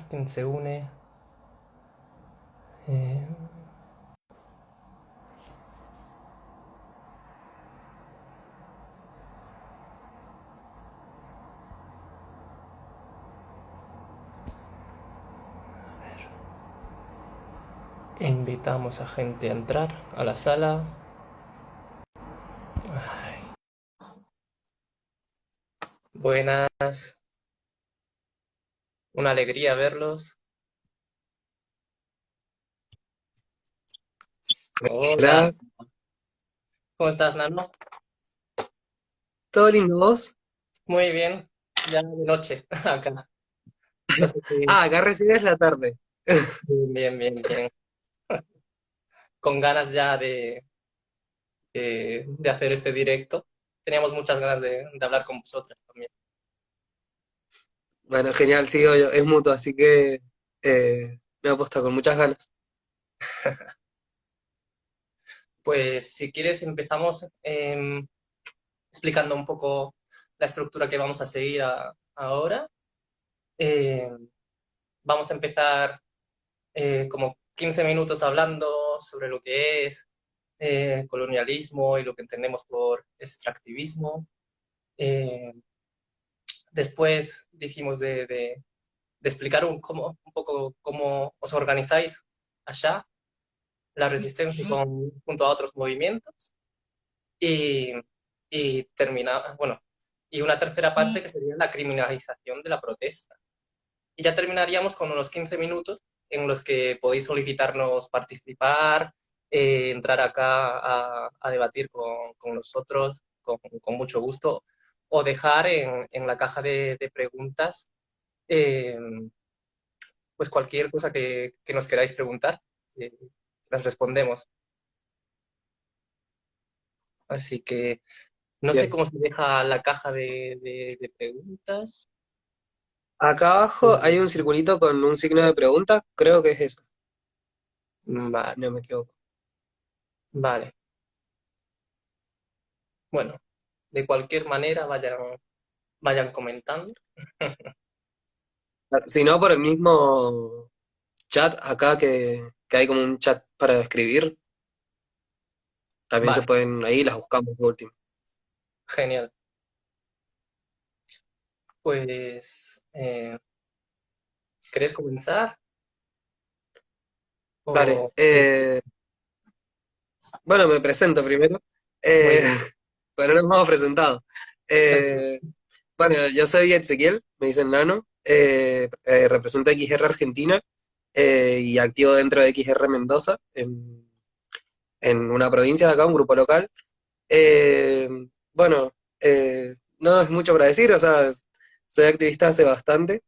quién se une. Eh, Invitamos a gente a entrar a la sala. Buenas, una alegría verlos. Hola, Hola, ¿cómo estás, Nano? ¿todo lindo vos? Muy bien, ya de noche acá. No sé si. Ah, acá recién es la tarde. Bien, bien, bien. Con ganas ya de hacer este directo. Teníamos muchas ganas de hablar con vosotras también. Bueno, genial, sí, obvio, es mutuo, así que me apuesta con muchas ganas. Pues si quieres empezamos explicando un poco la estructura que vamos a seguir ahora. Eh, Vamos a empezar como 15 minutos hablando sobre lo que es colonialismo y lo que entendemos por extractivismo. Eh, Después dijimos de explicar un poco cómo os organizáis allá, la resistencia junto a otros movimientos y, bueno, y una tercera parte que sería la criminalización de la protesta. Y ya terminaríamos con unos 15 minutos en los que podéis solicitarnos participar, entrar acá a debatir con nosotros con mucho gusto, o dejar en la caja de preguntas eh, pues cualquier cosa que nos queráis preguntar, eh, las respondemos. Así que no sé Bien. cómo se deja la caja de preguntas. Acá abajo hay un circulito con un signo de pregunta, creo que es eso, si Vale, no me equivoco. vale. Bueno, de cualquier manera vayan comentando. Si no, por el mismo chat acá que hay como un chat para escribir, también se Vale, pueden, ahí las buscamos de último. genial. Pues, ¿querés comenzar? Dale, O, bueno, me presento primero. muy Eh, bien. bueno, no nos hemos presentado. Eh, Bueno, yo soy Ezequiel, me dicen Nano, represento a XR Argentina y activo dentro de XR Mendoza, en una provincia de acá, un grupo local. Eh, bueno, no es mucho para decir, o sea, soy activista hace bastante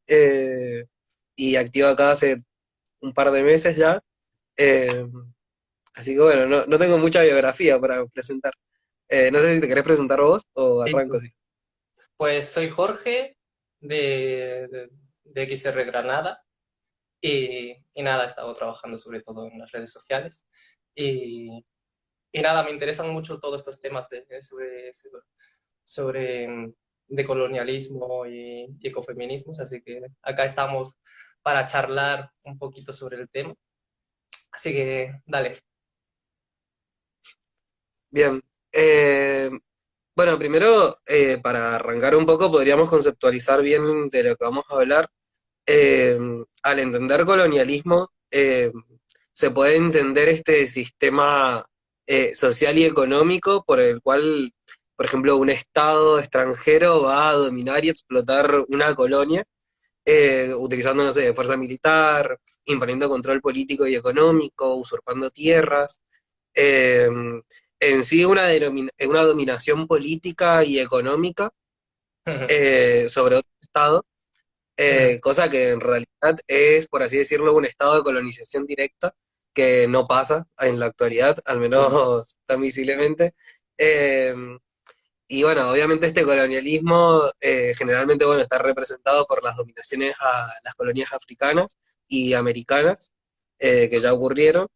y activo acá hace un par de meses ya, eh, así que bueno, no tengo mucha biografía para presentar. No sé si te querés presentar vos o Sí, arranco, sí. pues soy Jorge de XR Granada y nada, he estado trabajando sobre todo en las redes sociales y, y nada, me interesan mucho todos estos temas sobre decolonialismo y ecofeminismos, así que acá estamos para charlar un poquito sobre el tema. Así que dale. Bien. Bueno, primero, para arrancar un poco, podríamos conceptualizar bien de lo que vamos a hablar. Eh, Al entender colonialismo, se puede entender este sistema social y económico por el cual, por ejemplo, un Estado extranjero va a dominar y explotar una colonia, utilizando, no sé, fuerza militar, imponiendo control político y económico, usurpando tierras. Eh, en sí, una dominación política y económica sobre otro Estado, cosa que en realidad es, por así decirlo, un estado de colonización directa que no pasa en la actualidad, al menos tan visiblemente. Eh, y bueno, obviamente este colonialismo generalmente bueno, está representado por las dominaciones a las colonias africanas y americanas que ya ocurrieron,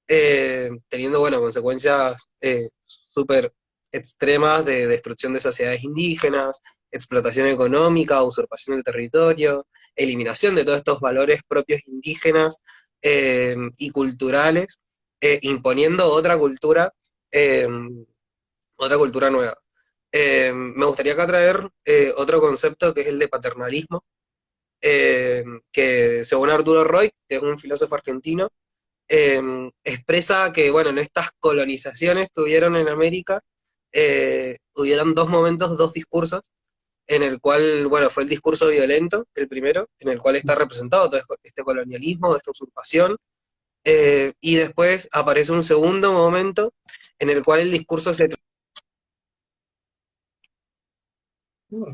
teniendo bueno, consecuencias súper extremas de destrucción de sociedades indígenas, explotación económica, usurpación del territorio, eliminación de todos estos valores propios indígenas y culturales, imponiendo eh, otra cultura nueva. Me gustaría acá traer otro concepto que es el de paternalismo, que según Arturo Roy, que es un filósofo argentino, eh, expresa que, bueno, en estas colonizaciones que hubieron en América, hubieron dos momentos, dos discursos, en el cual, bueno, fue el discurso violento, el primero, en el cual está representado todo este colonialismo, esta usurpación, y después aparece un segundo momento en el cual el discurso se... Mm.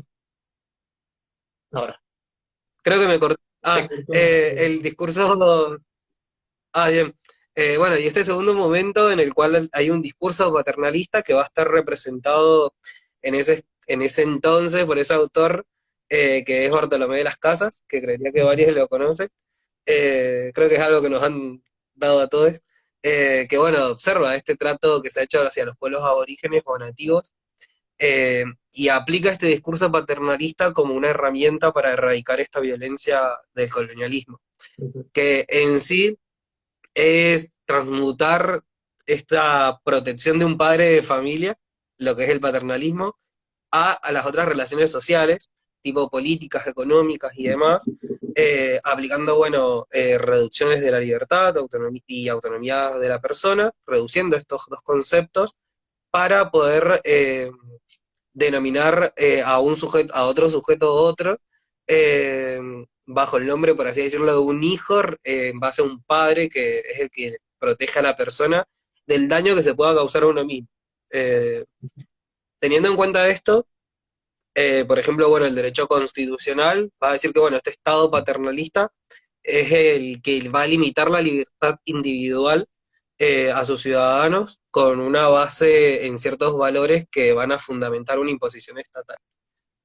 Ahora, Creo que me corté. se cortó un poco. El discurso... Ah, bien. Bueno, y este segundo momento en el cual hay un discurso paternalista que va a estar representado en ese entonces por ese autor que es Bartolomé de las Casas, que creería que varios lo conocen. Creo que es algo que nos han dado a todos, que bueno, observa este trato que se ha hecho hacia los pueblos aborígenes o nativos, y aplica este discurso paternalista como una herramienta para erradicar esta violencia del colonialismo, Ujú. que en sí es transmutar esta protección de un padre de familia, lo que es el paternalismo, a las otras relaciones sociales, tipo políticas, económicas y demás, aplicando, bueno, reducciones de la libertad y autonomía de la persona, reduciendo estos dos conceptos para poder denominar a un sujeto, a otro sujeto u otro, eh, bajo el nombre, por así decirlo, de un hijo, en base a un padre que es el que protege a la persona del daño que se pueda causar a uno mismo. Eh, Teniendo en cuenta esto, por ejemplo, bueno, el derecho constitucional va a decir que, bueno, este Estado paternalista es el que va a limitar la libertad individual a sus ciudadanos con una base en ciertos valores que van a fundamentar una imposición estatal,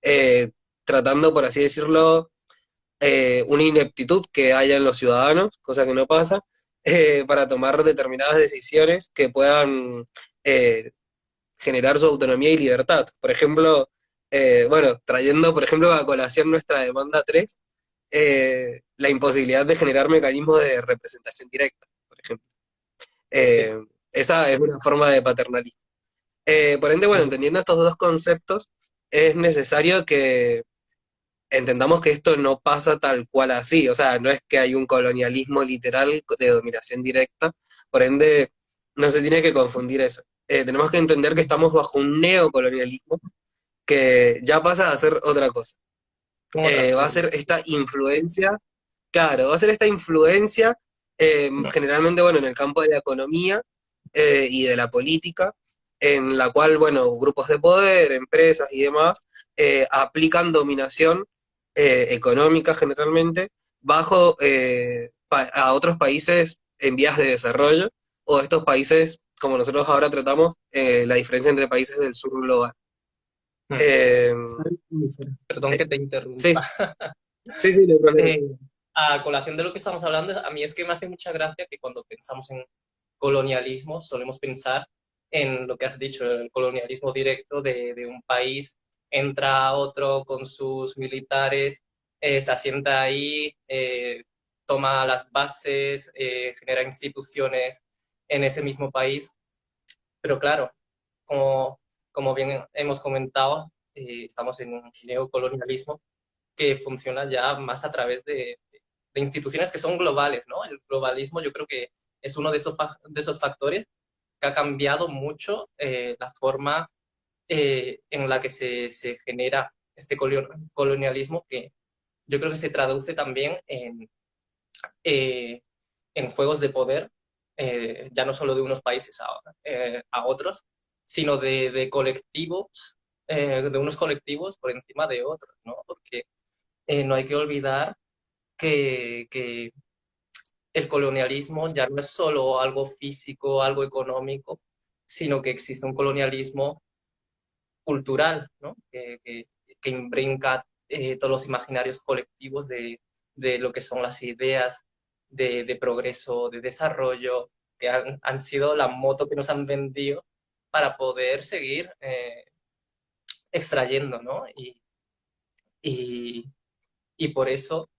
eh, tratando, por así decirlo, una ineptitud que haya en los ciudadanos, cosa que no pasa, para tomar determinadas decisiones que puedan eh, generar su autonomía y libertad. Por ejemplo, bueno, trayendo, por ejemplo, a colación nuestra demanda 3, la imposibilidad de generar mecanismos de representación directa, por ejemplo. Sí. Eh, Esa es una forma de paternalismo. Por ende, bueno, Ujú. entendiendo estos dos conceptos, es necesario que entendamos que esto no pasa tal cual así, o sea, no es que hay un colonialismo literal de dominación directa, por ende, no se tiene que confundir eso. Tenemos que entender que estamos bajo un neocolonialismo que ya pasa a ser otra cosa. Con otras Va a formas. ser esta influencia, claro, va a ser esta influencia, generalmente, bueno, en el campo de la economía y de la política, en la cual, bueno, grupos de poder, empresas y demás, aplican dominación económica generalmente bajo a otros países en vías de desarrollo o estos países, como nosotros ahora tratamos, la diferencia entre países del sur global. Mm. Eh, Perdón eh, que te interrumpa. sí, sí, no hay problema. Eh, a colación de lo que estamos hablando, a mí es que me hace mucha gracia que cuando pensamos en colonialismo solemos pensar en lo que has dicho, el colonialismo directo de un país, entra a otro con sus militares, se asienta ahí, toma las bases, genera instituciones en ese mismo país. Pero claro, como, como bien hemos comentado, estamos en un neocolonialismo que funciona ya más a través de instituciones que son globales, ¿no? El globalismo yo creo que es uno de esos factores que ha cambiado mucho la forma en la que se genera este colonialismo, que yo creo que se traduce también eh, en juegos de poder, ya no solo de unos países a otros, sino de colectivos, de unos colectivos por encima de otros, ¿no? Porque no hay que olvidar que el colonialismo ya no es solo algo físico, algo económico, sino que existe un colonialismo cultural, ¿no? Que imbrinca todos los imaginarios colectivos de lo que son las ideas de progreso, de desarrollo, que han sido la moto que nos han vendido para poder seguir extrayendo, ¿no? y, y por eso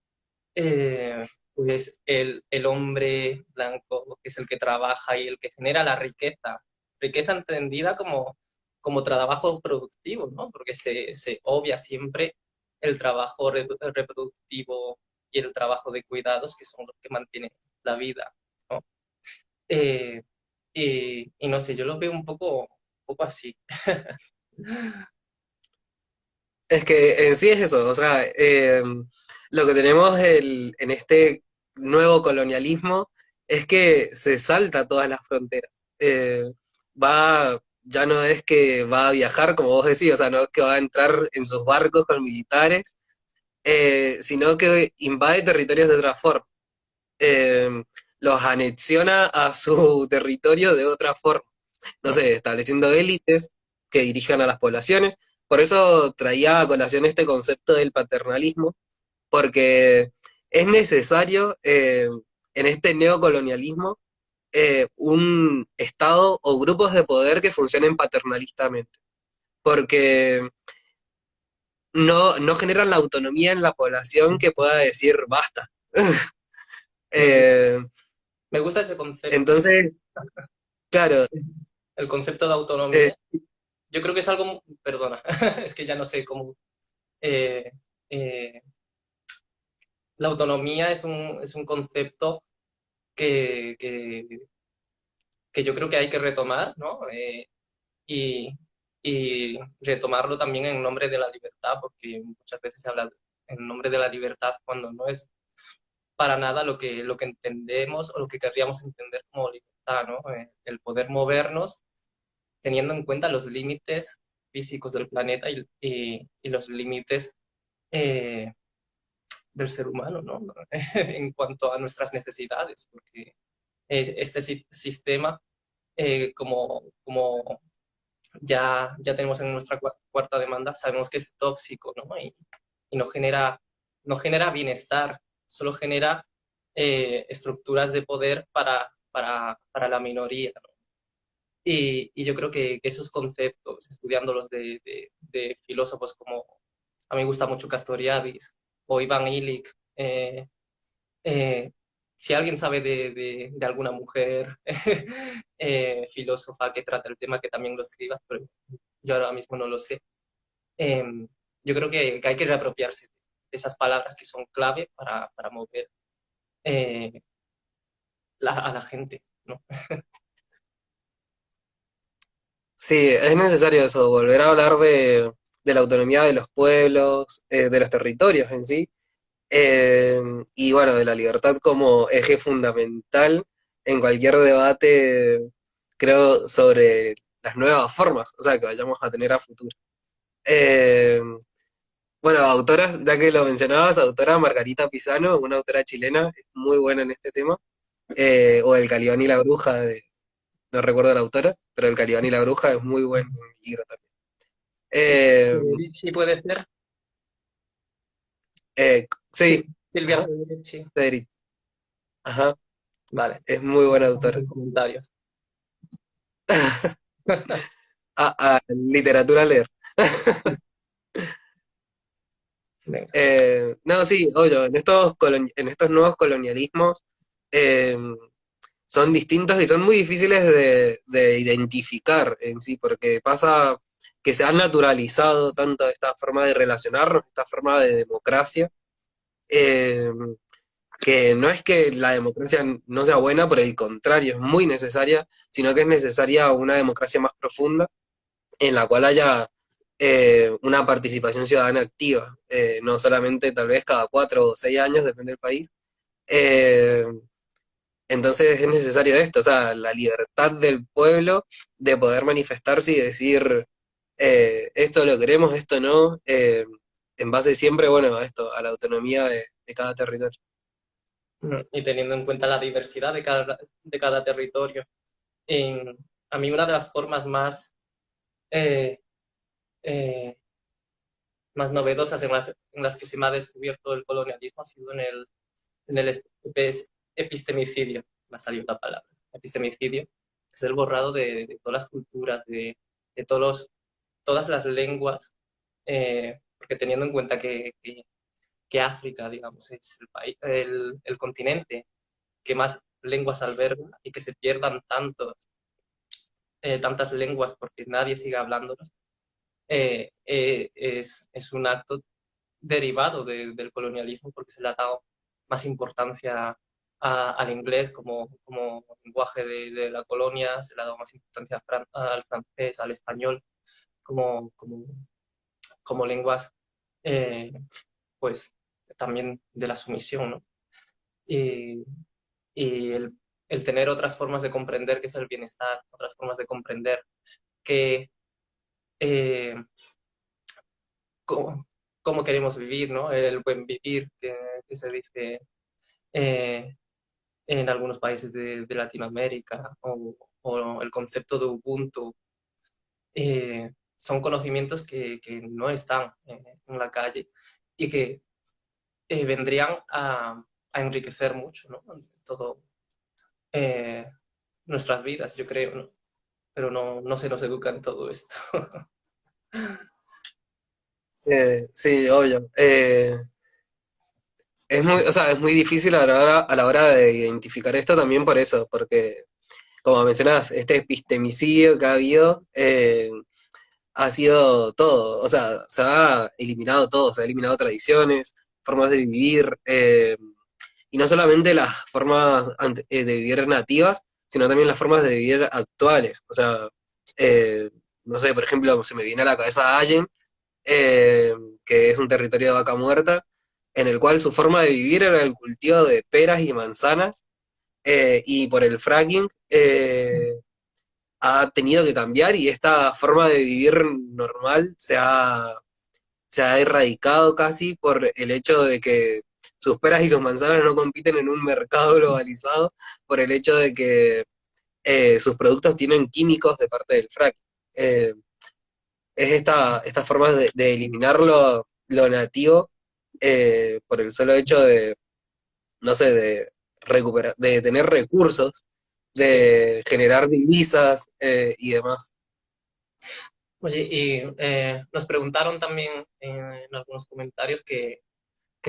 eh, pues el hombre blanco es el que trabaja y el que genera la riqueza, riqueza entendida como trabajo productivo, ¿no? Porque se obvia siempre el trabajo reproductivo y el trabajo de cuidados, que son los que mantienen la vida, ¿no? Eh, y no sé, yo lo veo un poco así. Es que en sí es eso, o sea, lo que tenemos en este nuevo colonialismo es que se salta todas las fronteras. Eh, ya no es que va a viajar, como vos decís, o sea, no es que va a entrar en sus barcos con militares, sino que invade territorios de otra forma. Eh, los anexiona a su territorio de otra forma, no ¿No? sé, estableciendo élites que dirijan a las poblaciones. Por eso traía a colación este concepto del paternalismo, porque es necesario en este neocolonialismo un Estado o grupos de poder que funcionen paternalistamente, porque no generan la autonomía en la población que pueda decir basta. Me gusta, Eh, me gusta ese concepto, entonces, claro, el concepto de eh, autonomía. Yo creo que es algo, perdona, es que ya no sé cómo. eh, eh, la autonomía es un concepto que, que, que yo creo que hay que retomar, ¿no? Y, y retomarlo también en nombre de la libertad, porque muchas veces se habla en nombre de la libertad cuando no es para nada lo que entendemos o lo que querríamos entender como libertad, ¿no? El poder movernos teniendo en cuenta los límites físicos del planeta y los límites eh, del ser humano, ¿no? En cuanto a nuestras necesidades, porque este sistema, como ya tenemos en nuestra cuarta demanda, sabemos que es tóxico, ¿no? Y no genera bienestar, solo genera estructuras de poder para la minoría, ¿no? Y yo creo que esos conceptos, estudiándolos de filósofos como, a mí me gusta mucho Castoriadis o Iván Illich, eh, si alguien sabe de alguna mujer filósofa que trata el tema, que también lo escriba, pero yo ahora mismo no lo sé. Eh, yo creo que hay que reapropiarse de esas palabras que son clave para mover eh, a la gente, ¿no? sí, es necesario eso, volver a hablar de la autonomía de los pueblos, de los territorios en sí, eh, y bueno, de la libertad como eje fundamental en cualquier debate, creo, sobre las nuevas formas, o sea, que vayamos a tener a futuro. Eh, bueno, autoras, ya que lo mencionabas, autora Margarita Pisano, una autora chilena, es muy buena en este tema, o El Calibán y la Bruja, no recuerdo la autora, pero El Calibán y la Bruja es muy buen libro también. Eh, Sí, puede ser. sí, Silvia ajá, Federici. Federici, ajá, Vale, es muy buena vamos autora. en comentarios. Literatura a leer. Venga. No, sí, obvio, en estos nuevos colonialismos eh, son distintos y son muy difíciles de identificar en sí, porque pasa que se han naturalizado tanto esta forma de relacionarnos, esta forma de democracia, eh, que no es que la democracia no sea buena, por el contrario, es muy necesaria, sino que es necesaria una democracia más profunda en la cual haya una participación ciudadana activa, no solamente tal vez cada 4 o 6 años, depende del país. Eh, entonces es necesario esto, o sea, la libertad del pueblo de poder manifestarse y decir, esto lo queremos, esto no, en base siempre, bueno, a esto, a la autonomía de cada territorio. Y teniendo en cuenta la diversidad de cada territorio. En- a mí una de las formas eh, eh, más novedosas en las que se me ha descubierto el colonialismo ha sido en el epistemicidio, me ha salido la palabra, epistemicidio, que es el borrado de todas las culturas, de todas las lenguas porque teniendo en cuenta que África, digamos, es el país, el continente que más lenguas alberga y que se pierdan tantas lenguas porque nadie sigue hablándolas, es un acto derivado del colonialismo porque se le ha dado más importancia al inglés como lenguaje de la colonia, se le ha dado más importancia al francés, al español como, como, como lenguas, eh, pues también de la sumisión, ¿no? Y, y el tener otras formas de comprender qué es el bienestar, otras formas de comprender que, eh, cómo, cómo queremos vivir, ¿no? El buen vivir que se dice eh, en algunos países de Latinoamérica o el concepto de Ubuntu. Son conocimientos que no están en la calle y que vendrían a enriquecer mucho, ¿no? Todo eh, nuestras vidas, yo creo, ¿no? Pero no se nos educa en todo esto. Sí, obvio. Es muy, o sea, es muy difícil a la hora de identificar esto también por eso, porque, como mencionabas, este epistemicidio que ha habido ha sido todo, o sea, se ha eliminado todo, se ha eliminado tradiciones, formas de vivir, y no solamente las formas de vivir nativas, sino también las formas de vivir actuales. O sea, eh, no sé, por ejemplo, se me viene a la cabeza Allen, eh, que es un territorio de vaca muerta, en el cual su forma de vivir era el cultivo de peras y manzanas, y por el fracking ha tenido que cambiar y esta forma de vivir normal se ha erradicado casi por el hecho de que sus peras y sus manzanas no compiten en un mercado globalizado, por el hecho de que sus productos tienen químicos de parte del fracking. Eh, es esta forma de eliminar lo nativo por el solo hecho de, no sé, de recuperar, de tener recursos, Sí. de generar divisas y demás. Oye, y nos preguntaron también en algunos comentarios que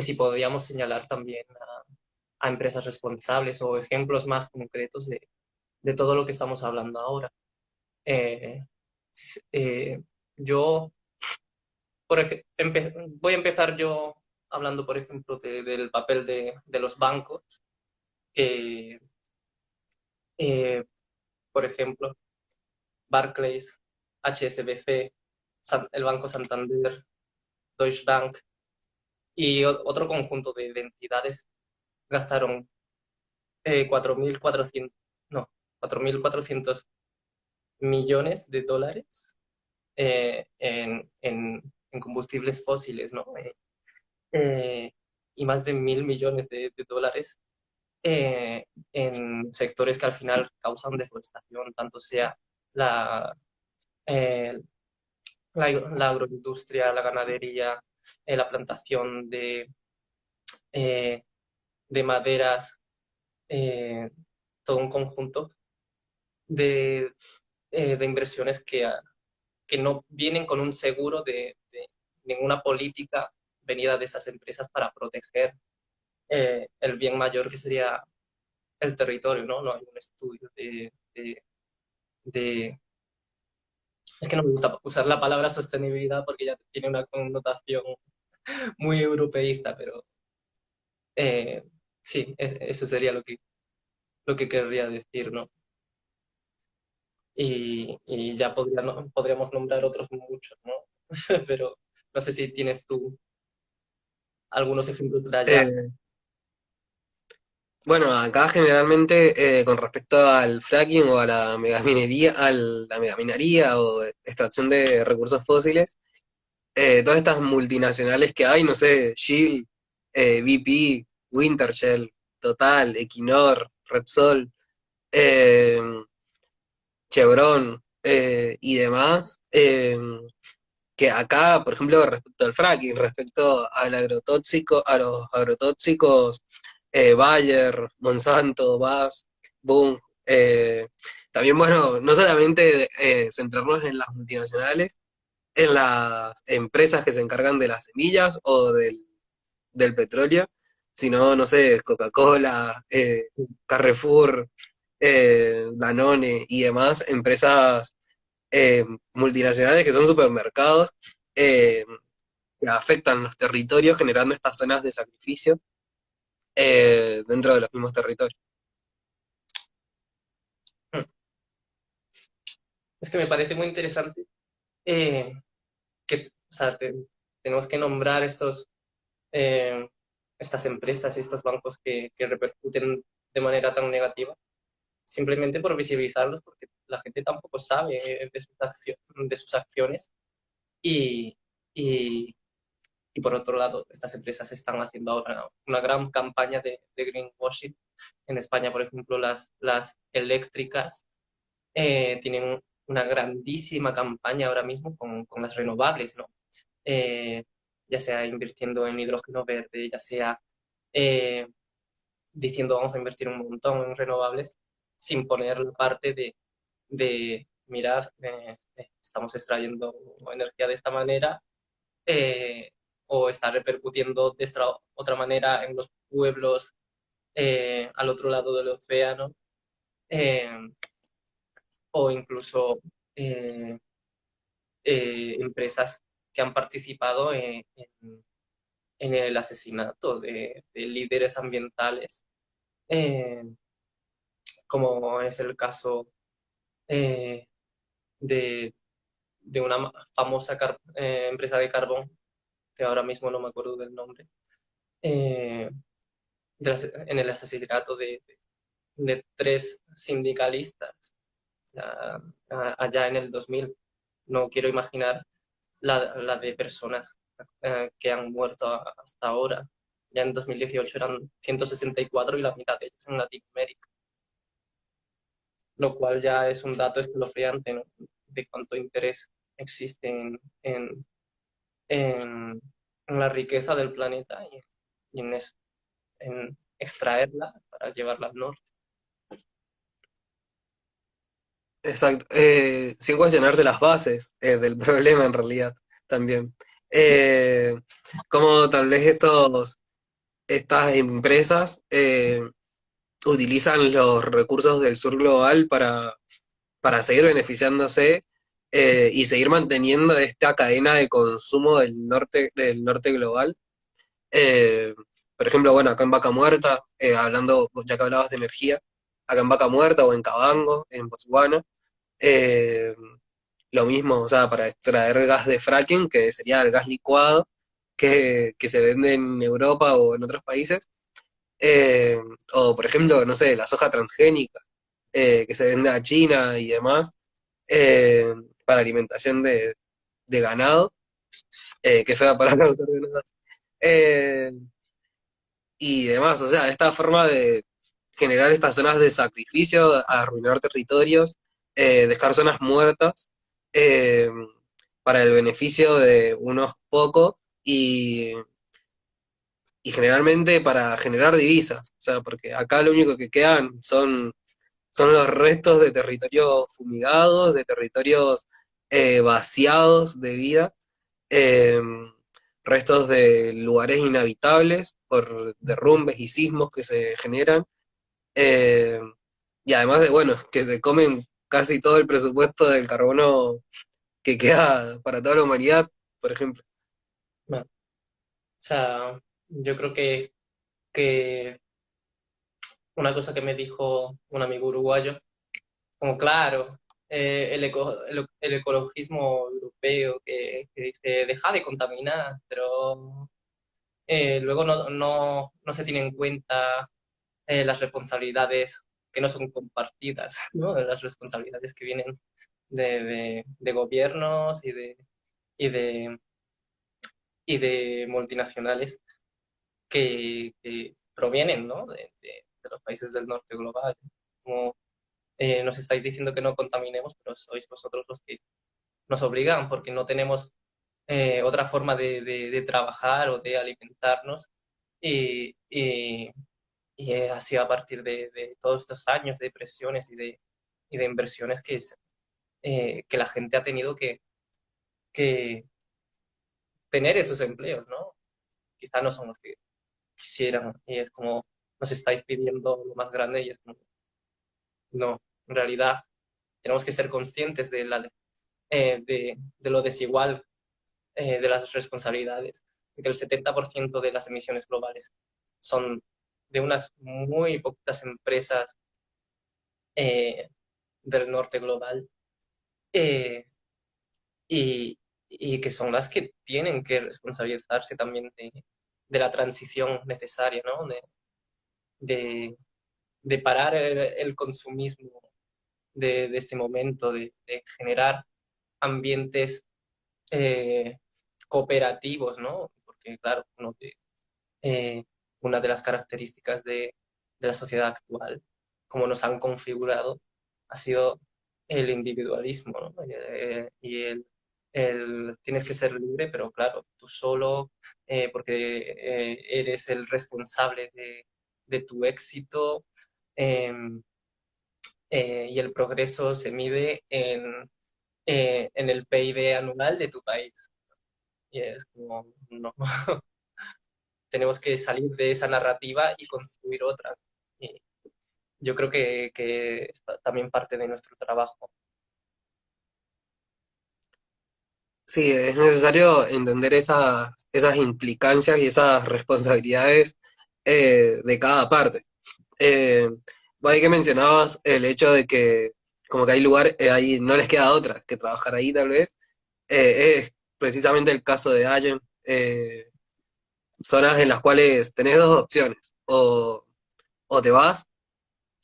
si podíamos señalar también a empresas responsables o ejemplos más concretos de todo lo que estamos hablando ahora. Eh, eh, yo, voy a empezar yo hablando, por ejemplo, del papel de los bancos, que, eh, por ejemplo, Barclays, HSBC, el Banco Santander, Deutsche Bank y otro conjunto de entidades gastaron 4.400, no, 4.400 millones de dólares en combustibles fósiles, ¿no? Eh, y más de 1.000 millones de dólares en sectores que al final causan deforestación, tanto sea la, eh, la agroindustria, la ganadería, la plantación eh, de maderas, eh, todo un conjunto de, de inversiones que no vienen con un seguro de ninguna política venida de esas empresas para proteger el bien mayor que sería el territorio, ¿no? No hay un estudio de... Es que no me gusta usar la palabra sostenibilidad porque ya tiene una connotación muy europeísta, pero sí, eso sería lo que querría decir, ¿no? Y ya podríamos nombrar otros muchos, ¿no? Pero no sé si tienes tú algunos ejemplos de allá. Eh, bueno, acá generalmente con respecto al fracking o a la megaminería, la megaminería o extracción de recursos fósiles, todas estas multinacionales que hay, no sé, Shell, BP, Wintershall, Total, Equinor, Repsol, eh, Chevron y demás, que acá, por ejemplo, respecto al fracking, respecto al agrotóxico, a los agrotóxicos, Bayer, Monsanto, BASF, Boom, también, bueno, no solamente centrarnos en las multinacionales, en las empresas que se encargan de las semillas o del petróleo, sino, no sé, Coca-Cola, Carrefour, Danone y demás empresas multinacionales que son supermercados eh, que afectan los territorios generando estas zonas de sacrificio dentro de los mismos territorios. Mm. Es que me parece muy interesante eh, que, o sea, tenemos que nombrar eh, estas empresas y estos bancos que repercuten de manera tan negativa, simplemente por visibilizarlos, porque la gente tampoco sabe de sus acciones y, y, y, por otro lado, estas empresas están haciendo ahora una gran campaña de greenwashing. En España, por ejemplo, las eléctricas tienen una grandísima campaña ahora mismo con las renovables, ¿no? Eh, ya sea invirtiendo en hidrógeno verde, ya sea eh, diciendo vamos a invertir un montón en renovables, sin poner la parte mirad, estamos extrayendo energía de esta manera, eh, o está repercutiendo de esta otra manera en los pueblos al otro lado del océano, eh, o incluso eh, empresas que han participado en el asesinato de líderes ambientales, eh, como es el caso eh, de, de, una famosa empresa de carbón, que ahora mismo no me acuerdo del nombre, eh, en el asesinato de tres sindicalistas allá en el 2000. No quiero imaginar la de personas que han muerto hasta ahora. Ya en 2018 eran 164 y la mitad de ellos en Latinoamérica, lo cual ya es un dato escalofriante, ¿no? De cuánto interés existe en, en la riqueza del planeta y en, eso, en extraerla para llevarla al norte. Exacto. Sin cuestionarse las bases del problema en realidad también. Eh, Como tal vez estas empresas utilizan los recursos del sur global para seguir beneficiándose y seguir manteniendo esta cadena de consumo del norte global. Eh, por ejemplo, bueno, acá en Vaca Muerta, hablando, ya que hablabas de energía, acá en Vaca Muerta o en Cabango, en Botswana, eh, lo mismo, o sea, para extraer gas de fracking, que sería el gas licuado que se vende en Europa o en otros países, eh, o por ejemplo, no sé, la soja transgénica, que se vende a China y demás, eh, para alimentación de ganado, que fea para los ganados, eh, y demás, o sea, esta forma de generar estas zonas de sacrificio, arruinar territorios, dejar zonas muertas, eh, para el beneficio de unos pocos y generalmente para generar divisas, o sea, porque acá lo único que quedan son los restos de territorios fumigados, de territorios vaciados de vida, eh, restos de lugares inhabitables por derrumbes y sismos que se generan, eh, y además de, bueno, que se comen casi todo el presupuesto del carbono que queda para toda la humanidad, por ejemplo. Bueno, o sea, yo creo que una cosa que me dijo un amigo uruguayo, como claro, el ecologismo europeo que dice, deja de contaminar, pero luego no se tienen en cuenta las responsabilidades que no son compartidas, ¿no? Las responsabilidades que vienen de gobiernos y de, y de multinacionales que provienen, ¿no? de los países del norte global. Como nos estáis diciendo que no contaminemos, pero sois vosotros los que nos obligan porque no tenemos otra forma de trabajar o de alimentarnos y, y, y ha sido a partir de todos estos años de presiones y de inversiones que la gente ha tenido que tener esos empleos, ¿no? Quizá no son los que quisieran y es como nos estáis pidiendo lo más grande y es como, no, en realidad tenemos que ser conscientes de lo desigual de las responsabilidades, de que el 70% de las emisiones globales son de unas muy poquitas empresas eh, del norte global eh, y, y, que son las que tienen que responsabilizarse también de la transición necesaria, ¿no? De, de parar el consumismo de, este momento, de generar ambientes cooperativos, ¿no? Porque, claro, eh, una de las características de la sociedad actual, como nos han configurado, ha sido el individualismo, ¿no? Y tienes que ser libre, pero claro, tú solo, porque eres el responsable de tu éxito, eh, y el progreso se mide en el PIB anual de tu país. Y es como, no, tenemos que salir de esa narrativa y construir otra. Y yo creo que es también parte de nuestro trabajo. Sí, es necesario entender esas implicancias y esas responsabilidades de cada parte. Eh, vos ahí que mencionabas el hecho de que como que hay lugares, ahí no les queda otra que trabajar ahí tal vez, es precisamente el caso de Allen, zonas en las cuales tenés dos opciones, o te vas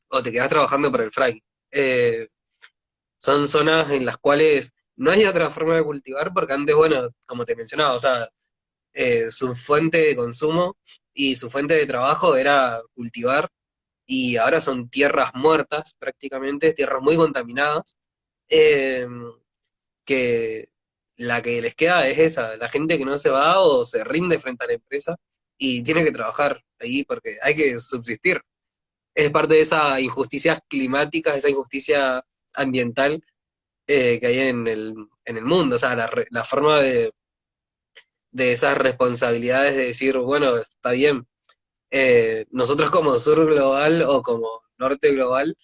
o te quedás trabajando para el fracking. Eh, son zonas en las cuales no hay otra forma de cultivar porque antes, bueno, como te mencionaba, o sea, su fuente de consumo y su fuente de trabajo era cultivar y ahora son tierras muertas prácticamente, tierras muy contaminadas, eh, que la que les queda es esa, la gente que no se va o se rinde frente a la empresa y tiene que trabajar ahí porque hay que subsistir. Es parte de esa injusticia climática, esa injusticia ambiental que hay en el mundo, o sea, la forma de esas responsabilidades de decir, bueno, está bien, nosotros como sur global o como norte global,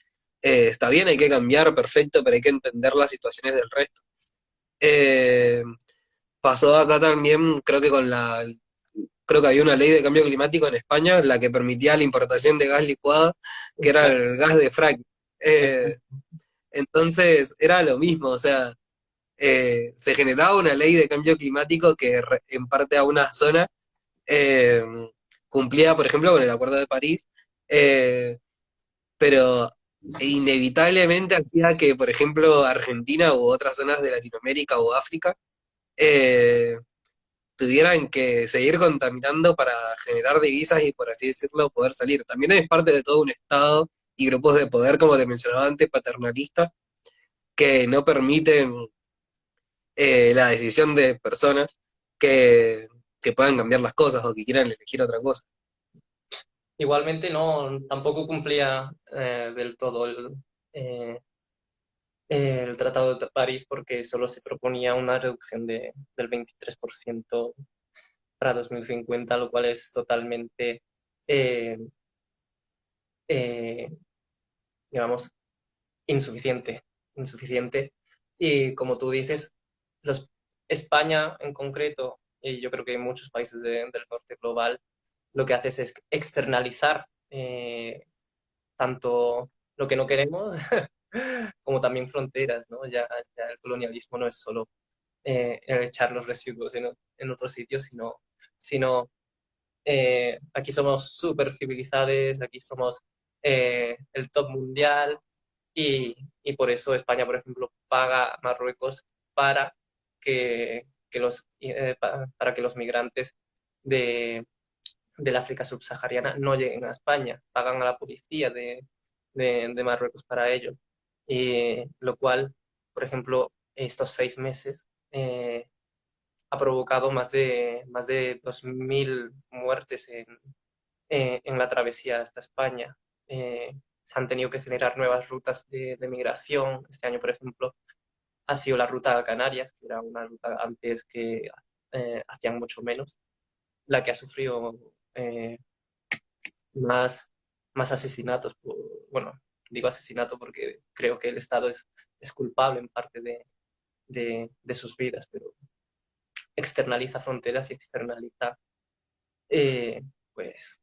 está bien, hay que cambiar, perfecto, pero hay que entender las situaciones del resto. Eh, pasó acá también, creo que había una ley de cambio climático en España, la que permitía la importación de gas licuado, que era Exacto, el gas de fracking. Eh, exacto. entonces era lo mismo, o sea, se generaba una ley de cambio climático que en parte a una zona eh, cumplía, por ejemplo, con el Acuerdo de París, eh, pero inevitablemente hacía que, por ejemplo, Argentina u otras zonas de Latinoamérica o África eh, tuvieran que seguir contaminando para generar divisas y, por así decirlo, poder salir. También es parte de todo un Estado y grupos de poder, como te mencionaba antes, paternalistas, que no permiten la decisión de personas que, que puedan cambiar las cosas o que quieran elegir otra cosa. Igualmente no, tampoco cumplía del todo eh, el Tratado de París porque solo se proponía una reducción del 23% para 2050, lo cual es totalmente, eh, eh, digamos, insuficiente, insuficiente. Y como tú dices, los, España en concreto, y yo creo que muchos países del norte global, lo que haces es externalizar tanto lo que no queremos como también fronteras, ¿no? Ya el colonialismo no es solo el echar los residuos en otros sitios, sino aquí somos súper civilizados, aquí somos el top mundial y por eso España, por ejemplo, paga a Marruecos para para que los migrantes de, del África subsahariana no lleguen a España, pagan a la policía de Marruecos para ello. Lo cual, por ejemplo, estos 6 meses ha provocado más de 2.000 muertes en la travesía hasta España. Se han tenido que generar nuevas rutas de migración. Este año, por ejemplo, ha sido la ruta a Canarias, que era una ruta antes que hacían mucho menos, la que ha sufrido eh, más, más asesinatos. Bueno, digo asesinato porque creo que el Estado es culpable en parte de sus vidas, pero externaliza fronteras y externaliza eh, pues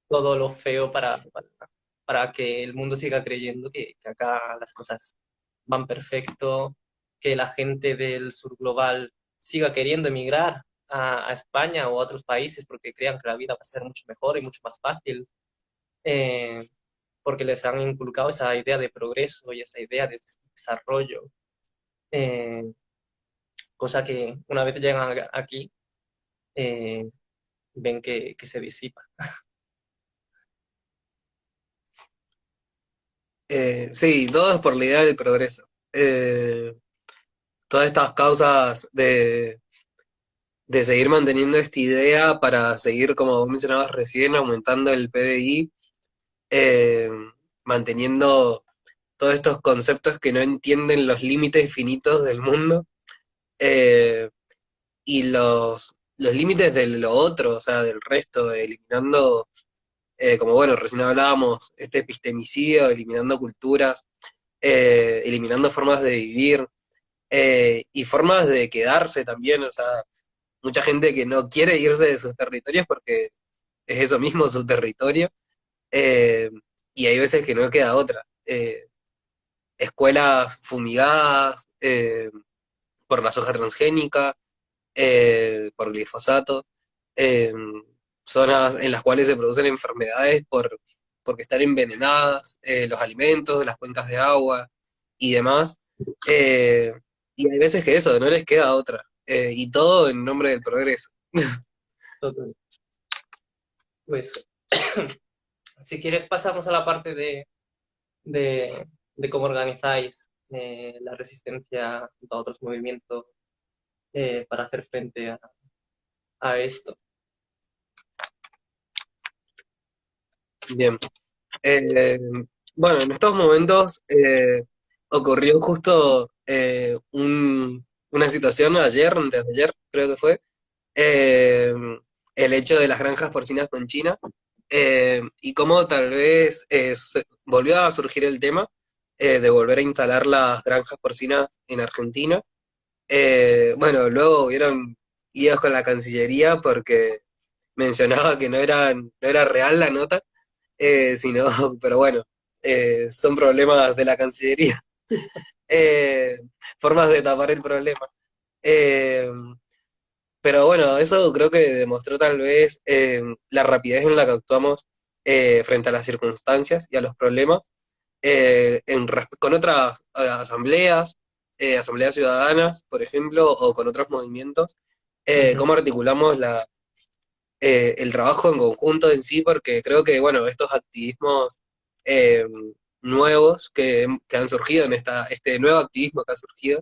todo lo feo para que el mundo siga creyendo que acá las cosas van perfecto, que la gente del sur global siga queriendo emigrar a España o a otros países porque crean que la vida va a ser mucho mejor y mucho más fácil, eh, porque les han inculcado esa idea de progreso y esa idea de desarrollo, eh, cosa que una vez llegan aquí eh, ven que se disipa. Sí, todo es por la idea del progreso. Todas estas causas de seguir manteniendo esta idea para seguir, como vos mencionabas recién, aumentando el PBI, eh, manteniendo todos estos conceptos que no entienden los límites finitos del mundo, eh, y los límites de lo otro, o sea, del resto, eliminando, como bueno, recién hablábamos, este epistemicidio, eliminando culturas, eliminando formas de vivir, y formas de quedarse también, o sea, mucha gente que no quiere irse de sus territorios porque es eso mismo su territorio, eh, y hay veces que no queda otra. Escuelas fumigadas por la soja transgénica, por glifosato, eh, zonas en las cuales se producen enfermedades porque están envenenadas, los alimentos, las cuencas de agua y demás. Eh, y hay veces que eso, no les queda otra. Y todo en nombre del progreso. Pues si quieres pasamos a la parte de, de cómo organizáis la resistencia a otros movimientos para hacer frente a esto. Bien. Eh, bueno, en estos momentos ocurrió justo una situación ayer, antes de ayer, creo que fue, eh, el hecho de las granjas porcinas con China, y cómo tal vez volvió a surgir el tema de volver a instalar las granjas porcinas en Argentina. Bueno, luego hubieron líos con la Cancillería porque mencionaba que no era real la nota, sino, pero bueno, son problemas de la Cancillería, eh, formas de tapar el problema. Eh, pero bueno, eso creo que demostró tal vez la rapidez en la que actuamos frente a las circunstancias y a los problemas, con otras asambleas, asambleas ciudadanas, por ejemplo, o con otros movimientos, Ujú. cómo articulamos el trabajo en conjunto en sí, porque creo que, bueno, estos activismos eh, nuevos que han surgido en este nuevo activismo que ha surgido,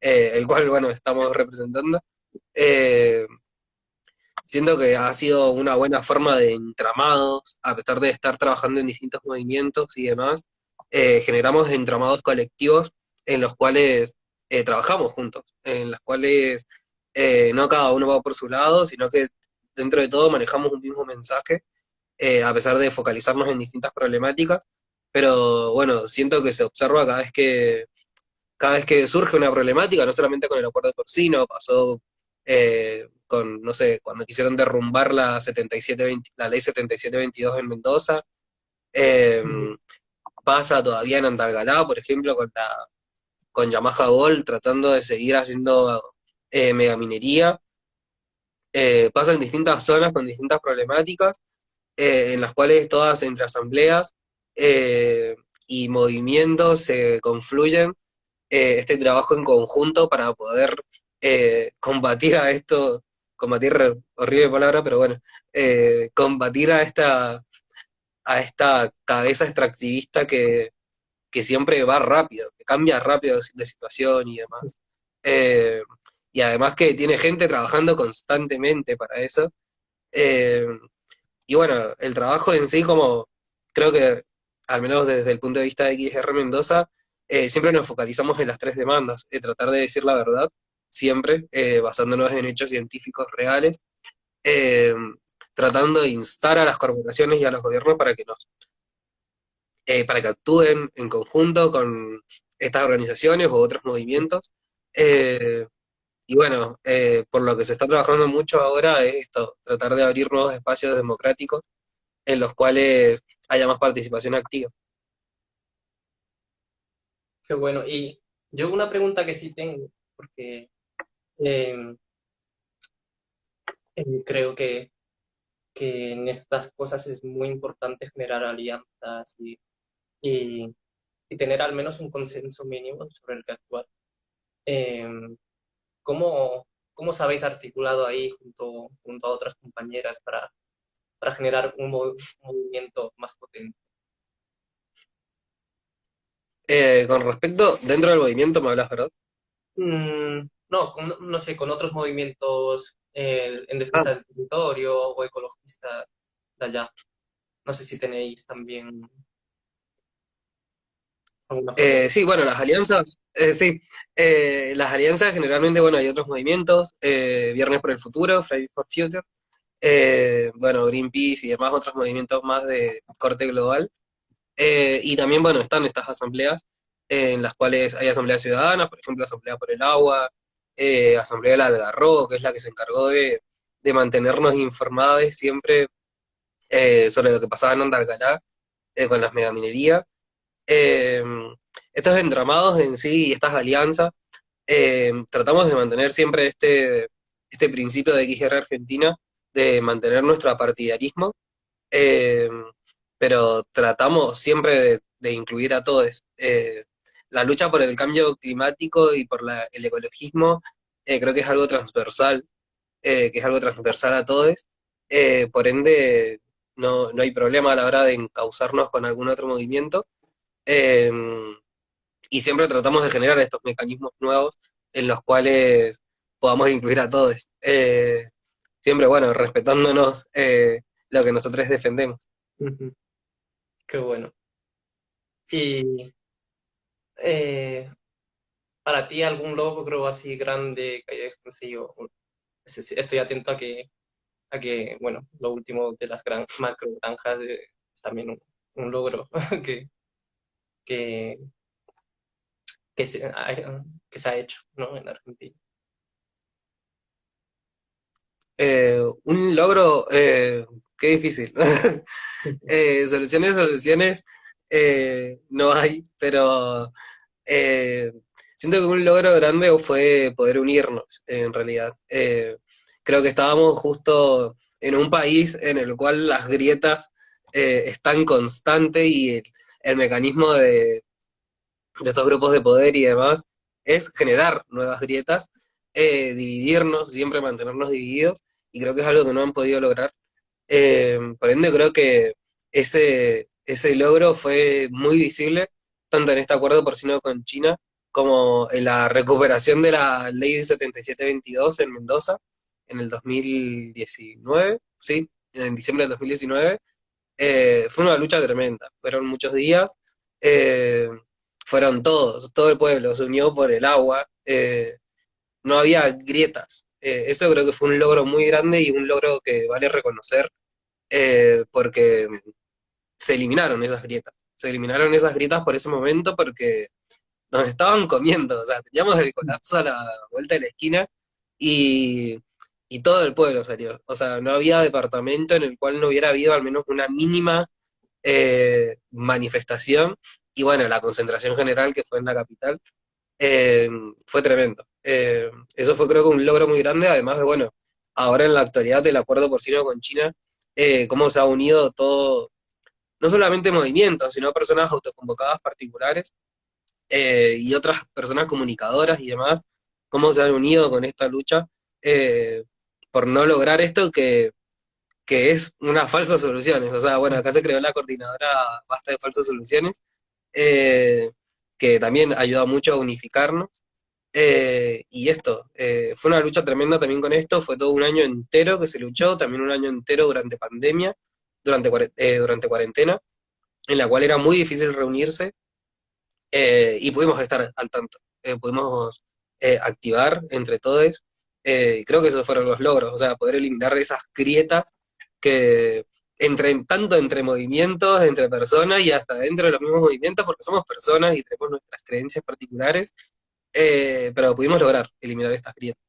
el cual, bueno, estamos representando, eh, siento que ha sido una buena forma de entramados, a pesar de estar trabajando en distintos movimientos y demás, generamos entramados colectivos en los cuales trabajamos juntos, en los cuales no cada uno va por su lado, sino que dentro de todo manejamos un mismo mensaje, a pesar de focalizarnos en distintas problemáticas, pero bueno, siento que se observa cada vez que surge una problemática, no solamente con el acuerdo de porcino, pasó con, no sé, cuando quisieron derrumbar la ley 7722 en Mendoza, eh, Ujú. pasa todavía en Andalgalá, por ejemplo, con Yamaha Gold tratando de seguir haciendo megaminería, pasa en distintas zonas con distintas problemáticas, en las cuales todas entre asambleas eh, y movimientos se confluyen, este trabajo en conjunto para poder combatir a esto, combatir, horrible palabra, pero bueno, combatir a esta cabeza extractivista que siempre va rápido, que cambia rápido de situación y demás. Eh, y además que tiene gente trabajando constantemente para eso. Eh, y bueno, el trabajo en sí, como creo que, al menos desde el punto de vista de XR Mendoza, siempre nos focalizamos en las tres demandas, tratar de decir la verdad, siempre basándonos en hechos científicos reales, eh, tratando de instar a las corporaciones y a los gobiernos para que actúen en conjunto con estas organizaciones u otros movimientos. Eh, y bueno, por lo que se está trabajando mucho ahora es esto, tratar de abrir nuevos espacios democráticos en los cuales haya más participación activa. Qué bueno. Y yo una pregunta que sí tengo, porque eh, creo que en estas cosas es muy importante generar alianzas y, y tener al menos un consenso mínimo sobre el que actuar. Eh, ¿cómo, cómo os habéis articulado ahí junto a otras compañeras para generar un movimiento más potente? Con respecto, dentro del movimiento me hablas, ¿verdad? No, no sé, con otros movimientos en Ah, defensa del territorio o ecologistas de allá. No sé si tenéis también alguna forma de... sí, bueno, sí, las alianzas generalmente, bueno, hay otros movimientos, Viernes por el Futuro, Fridays for Future, bueno, Greenpeace y demás otros movimientos más de corte global. Y también, bueno, están estas asambleas en las cuales hay asambleas ciudadanas, por ejemplo, Asamblea por el Agua, Asamblea del Algarrobo, que es la que se encargó de mantenernos informados siempre sobre lo que pasaba en Andalgalá con las megaminerías. Eh, Estos entramados en sí y estas alianzas, tratamos de mantener siempre este principio de XR Argentina, de mantener nuestro partidarismo, eh, pero tratamos siempre de incluir a todos. La lucha por el cambio climático y por el ecologismo creo que es algo transversal a todos, por ende no hay problema a la hora de encauzarnos con algún otro movimiento, eh, y siempre tratamos de generar estos mecanismos nuevos en los cuales podamos incluir a todos. Siempre, bueno, respetándonos lo que nosotros defendemos. Ujú. Qué bueno. Y eh, para ti, algún logro así grande que hayáis conseguido. Estoy atento a que, bueno, lo último de las macro granjas es también un logro que, que, que que se ha hecho, ¿no? En Argentina. Un logro, qué difícil. Soluciones, no hay, pero eh, siento que un logro grande fue poder unirnos, en realidad. Creo que estábamos justo en un país en el cual las grietas están constantes y el mecanismo de estos grupos de poder y demás es generar nuevas grietas, dividirnos, siempre mantenernos divididos, y creo que es algo que no han podido lograr. Por ende, creo que ese logro fue muy visible, tanto en este acuerdo porcino con China, como en la recuperación de la ley 7722 en Mendoza, en el 2019, sí, en diciembre del 2019. Fue una lucha tremenda, fueron muchos días, eh, fueron todo el pueblo se unió por el agua, no había grietas. Eso creo que fue un logro muy grande y un logro que vale reconocer, porque se eliminaron esas grietas por ese momento porque nos estaban comiendo, o sea, teníamos el colapso a la vuelta de la esquina y, y todo el pueblo salió, o sea, no había departamento en el cual no hubiera habido al menos una mínima manifestación, y bueno, la concentración general que fue en la capital, eh, fue tremendo. Eso fue creo que un logro muy grande, además de, bueno, ahora en la actualidad del acuerdo porcino con China, cómo se ha unido todo, no solamente movimientos, sino personas autoconvocadas particulares, y otras personas comunicadoras y demás, cómo se han unido con esta lucha, eh, por no lograr esto que es unas falsas soluciones. O sea, bueno, acá se creó la coordinadora Basta de Falsas Soluciones, eh, que también ayuda mucho a unificarnos. Y esto, fue una lucha tremenda también con esto, fue todo un año entero que se luchó, también un año entero durante pandemia, durante cuarentena, en la cual era muy difícil reunirse, y pudimos estar al tanto, pudimos activar entre todos, y creo que esos fueron los logros, o sea, poder eliminar esas grietas que tanto entre movimientos, entre personas y hasta dentro de los mismos movimientos, porque somos personas y tenemos nuestras creencias particulares, pero pudimos lograr eliminar estas grietas,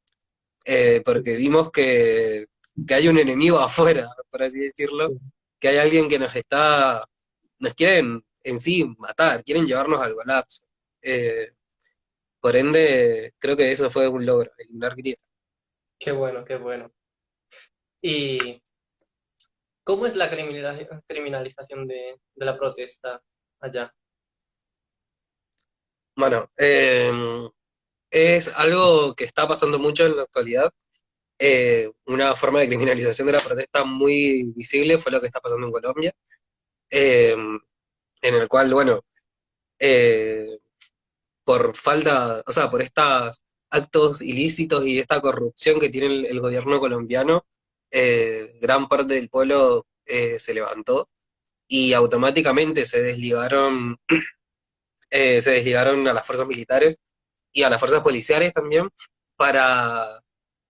porque vimos que hay un enemigo afuera, por así decirlo, que hay alguien que nos quieren en sí matar, quieren llevarnos al colapso. Eh, por ende, creo que eso fue un logro, eliminar grietas. Qué bueno, qué bueno. ¿Y cómo es la criminalización de la protesta allá? Bueno, es algo que está pasando mucho en la actualidad. Una forma de criminalización de la protesta muy visible fue lo que está pasando en Colombia, en el cual, bueno, eh, por falta, o sea, por estos actos ilícitos y esta corrupción que tiene el gobierno colombiano, gran parte del pueblo se levantó y automáticamente se desligaron a las fuerzas militares y a las fuerzas policiales también para,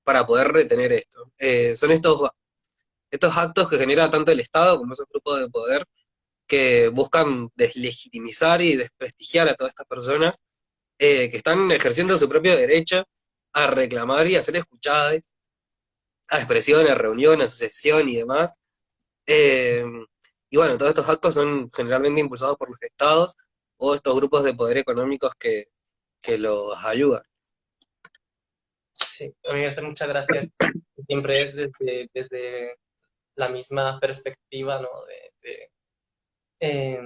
para poder retener esto. Son estos actos que genera tanto el Estado como esos grupos de poder que buscan deslegitimizar y desprestigiar a todas estas personas que están ejerciendo su propio derecho a reclamar y a ser escuchadas, a expresión, a reunión, a asociación y demás. Eh, y bueno, todos estos actos son generalmente impulsados por los estados o estos grupos de poder económicos que los ayudan. Sí, a mí me hace mucha gracia. Siempre es desde la misma perspectiva, ¿no? Eh,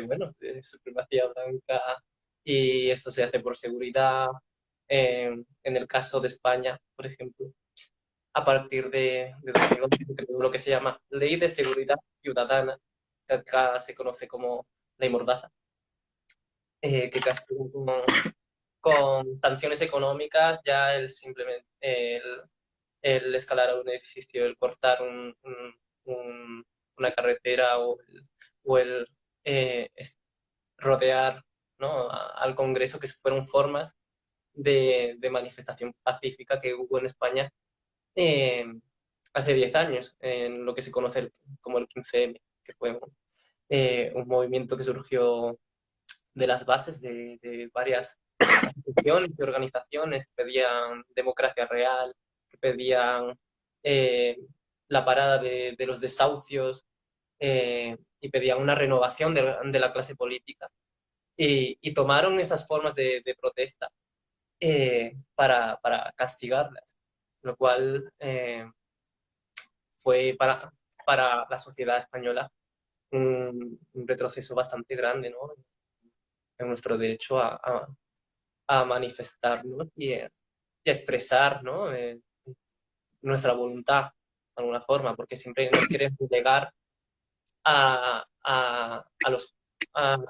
bueno, de supremacía blanca y esto se hace por seguridad. En el caso de España, por ejemplo, a partir de 2011, creo, lo que se llama Ley de Seguridad Ciudadana, que acá se conoce como Ley Mordaza, que castiga con sanciones económicas ya simplemente el escalar a un edificio, el cortar una carretera o el rodear, ¿no? Al Congreso, que fueron formas de manifestación pacífica que hubo en España eh, hace 10 años, en lo que se conoce como el 15M, que fue un movimiento que surgió de las bases de varias asociaciones y organizaciones que pedían democracia real, que pedían eh, la parada de los desahucios y pedían una renovación de la clase política. Y tomaron esas formas de protesta para castigarlas, lo cual fue para la sociedad española un retroceso bastante grande, ¿no? En nuestro derecho a manifestarnos y a expresar, ¿no? Nuestra voluntad de alguna forma, porque siempre nos quieren delegar a los...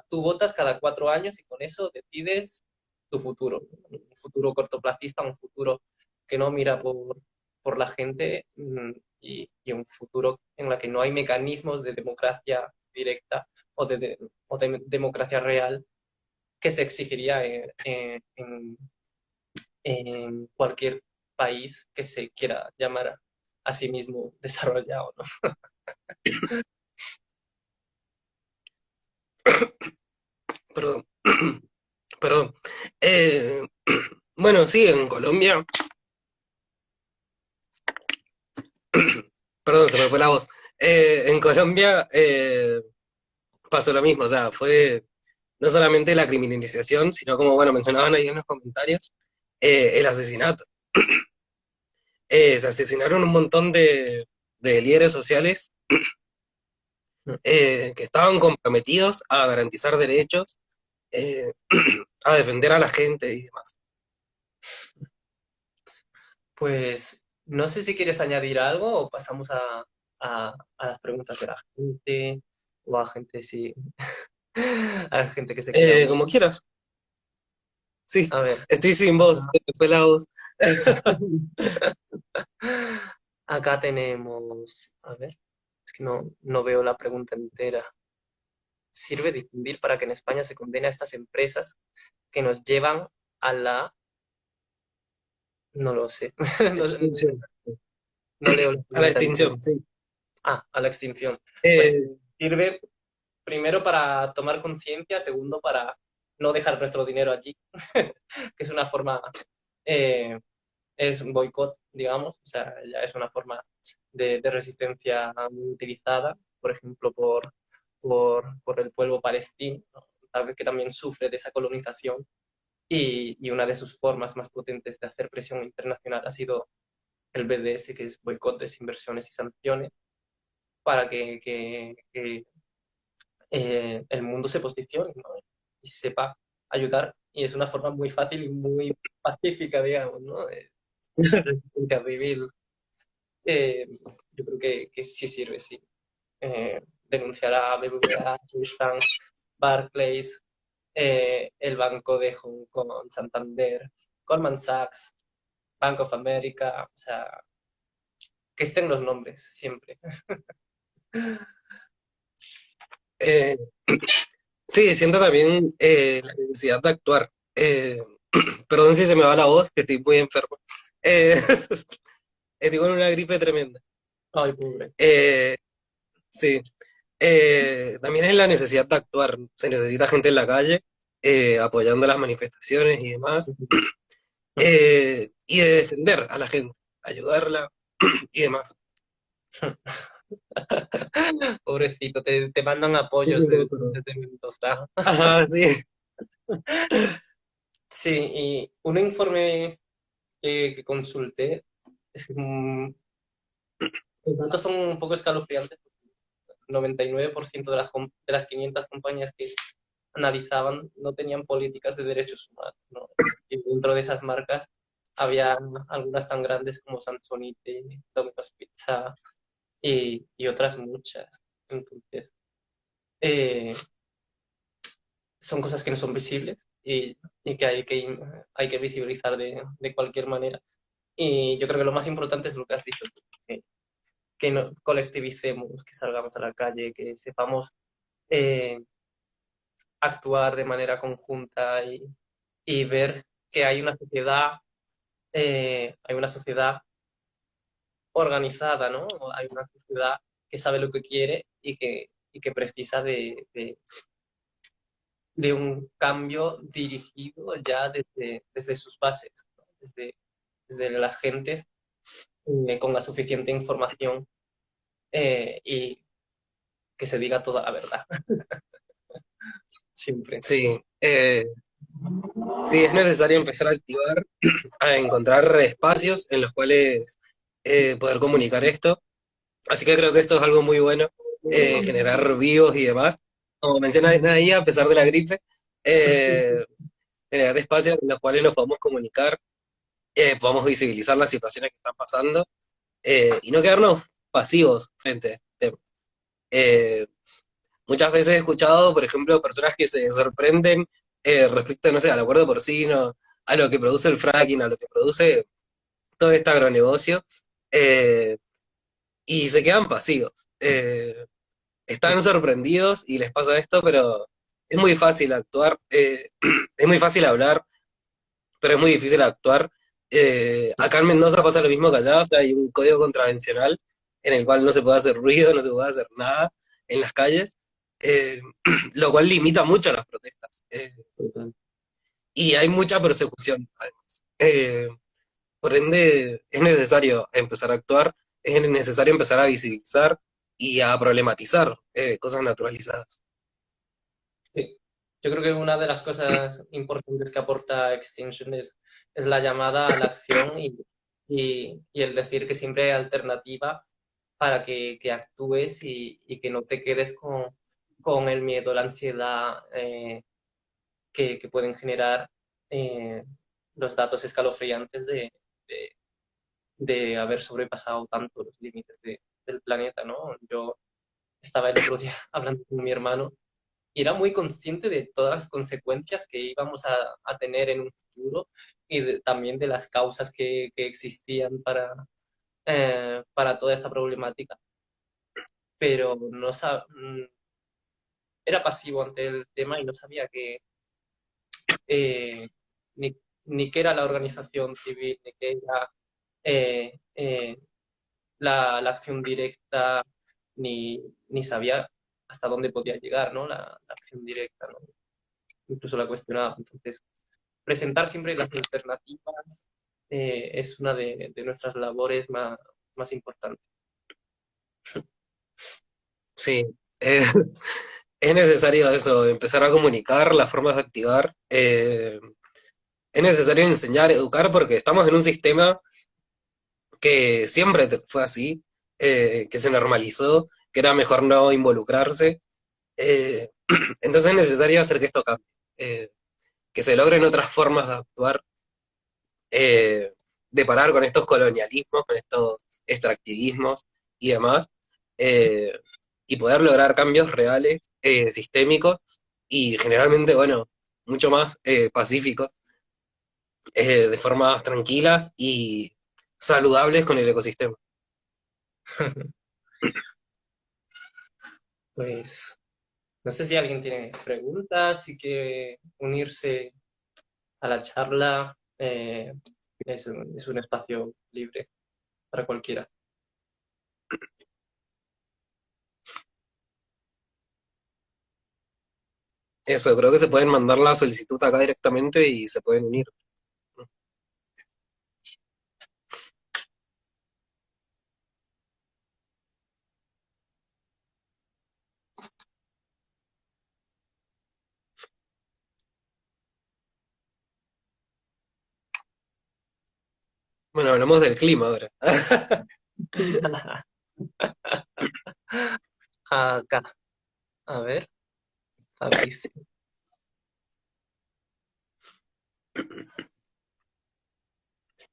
tú votas cada 4 años y con eso decides tu futuro, un futuro cortoplacista, un futuro que no mira por la gente y un futuro en el que no hay mecanismos de democracia directa o de democracia real que se exigiría en cualquier país que se quiera llamar a sí mismo desarrollado, ¿no? Perdón, perdón. Eh, bueno, sí, en Colombia, perdón, se me fue la voz. En Colombia pasó lo mismo, o sea, fue no solamente la criminalización, sino como, bueno, mencionaban ahí en los comentarios, el asesinato. Se asesinaron un montón de líderes sociales que estaban comprometidos a garantizar derechos, eh, a defender a la gente y demás. Pues no sé si quieres añadir algo o pasamos a las preguntas de la gente o a gente si a la gente que se quiera unir. Como quieras, sí, A ver, estoy sin voz, se me fue la voz. acá tenemos, a ver, es que no veo la pregunta entera. sirve difundir para que en España se condene a estas empresas que nos llevan a la... No lo sé. No, Extinción. no leo las A la letras. extinción, sí. A la extinción. Pues Eh, sirve primero para tomar conciencia, segundo para no dejar nuestro dinero allí, que es una forma, eh, es un boicot, digamos, o sea, ya es una forma de resistencia muy utilizada, por ejemplo, por el pueblo palestino, ¿no? Tal vez que también sufre de esa colonización y una de sus formas más potentes de hacer presión internacional ha sido el BDS, que es boicot, desinversiones y sanciones, para que el mundo se posicione, ¿no? Y sepa ayudar. Y es una forma muy fácil y muy pacífica, digamos, ¿no? Resistencia civil. Yo creo que sí sirve, sí. Denunciar a BBVA, Swiss Bank, Barclays, el Banco de Hong Kong, Santander, Goldman Sachs, Bank of America, o sea, que estén los nombres siempre. eh, sí, siento también la necesidad de actuar. Perdón si se me va la voz, que estoy muy enfermo. Eh, estoy con una gripe tremenda. Ay, pobre. Eh, sí. También es la necesidad de actuar. Se necesita gente en la calle apoyando las manifestaciones y demás. Y de defender a la gente, ayudarla y demás. Pobrecito, te mandan Sí, apoyos sí, no, pero... desde Mendoza. Ajá, sí. Sí, y un informe que consulté, es que, los datos son un poco escalofriantes. 99% de las 500 compañías que analizaban no tenían políticas de derechos humanos, ¿no? Y dentro de esas marcas había algunas tan grandes como Samsonite, Domino's Pizza y otras muchas. Entonces, eh, son cosas que no son visibles y que hay que visibilizar de cualquier manera. Y yo creo que lo más importante es lo que has dicho, que no colectivicemos, que salgamos a la calle, que sepamos eh, actuar de manera conjunta y ver que hay una sociedad organizada, ¿no? Hay una sociedad que sabe lo que quiere y que precisa de un cambio dirigido ya desde sus bases, ¿no? Desde las gentes con la suficiente información y que se diga toda la verdad, siempre. Sí, sí, es necesario empezar a activar, a encontrar espacios en los cuales poder comunicar esto. Así que creo que esto es algo muy bueno, generar vivos y demás. Como menciona ahí, a pesar de la gripe, eh, generar espacios en los cuales nos podamos comunicar, podamos visibilizar las situaciones que están pasando y no quedarnos pasivos frente a este tema. Eh, Muchas veces he escuchado, por ejemplo, personas que se sorprenden respecto, no sé, al acuerdo porcino, a lo que produce el fracking, a lo que produce todo este agronegocio, eh, y se quedan pasivos. Están sorprendidos y les pasa esto, pero es muy fácil actuar, es muy fácil hablar, pero es muy difícil actuar. Acá en Mendoza pasa lo mismo que allá, o sea, hay un código contravencional en el cual no se puede hacer ruido, no se puede hacer nada en las calles, eh, lo cual limita mucho las protestas. Y hay mucha persecución, además. Por ende, es necesario empezar a actuar, es necesario empezar a visibilizar y a problematizar cosas naturalizadas. Sí. Yo creo que una de las cosas importantes que aporta Extinction es la llamada a la acción y el decir que siempre hay alternativa para que actúes y que no te quedes con el miedo, la ansiedad que pueden generar eh, los datos escalofriantes de, de haber sobrepasado tanto los límites del planeta, ¿no? Yo estaba el otro día hablando con mi hermano y era muy consciente de todas las consecuencias que íbamos a tener en un futuro y también de las causas que existían para toda esta problemática, pero no era pasivo ante el tema y no sabía eh, ni, ni qué era la organización civil, ni qué era eh, eh, la acción directa, ni sabía hasta dónde podía llegar, ¿no? La acción directa, ¿no? Incluso la cuestionaba. Entonces, presentar siempre las alternativas es una de nuestras labores más importantes. Sí, eh, es necesario eso, empezar a comunicar las formas de activar. Es necesario enseñar, educar, porque estamos en un sistema que siempre fue así, que se normalizó, que era mejor no involucrarse. Eh, entonces es necesario hacer que esto cambie, que se logren otras formas de actuar, de parar con estos colonialismos, con estos extractivismos y demás, eh, y poder lograr cambios reales, sistémicos y generalmente, bueno, mucho más pacíficos, de formas tranquilas y saludables con el ecosistema. Pues no sé si alguien tiene preguntas, si quiere unirse a la charla. Es un espacio libre para cualquiera. Eso, creo que se pueden mandar la solicitud acá directamente y se pueden unir. Bueno, hablamos del clima ahora. Acá, a ver, Fabricio.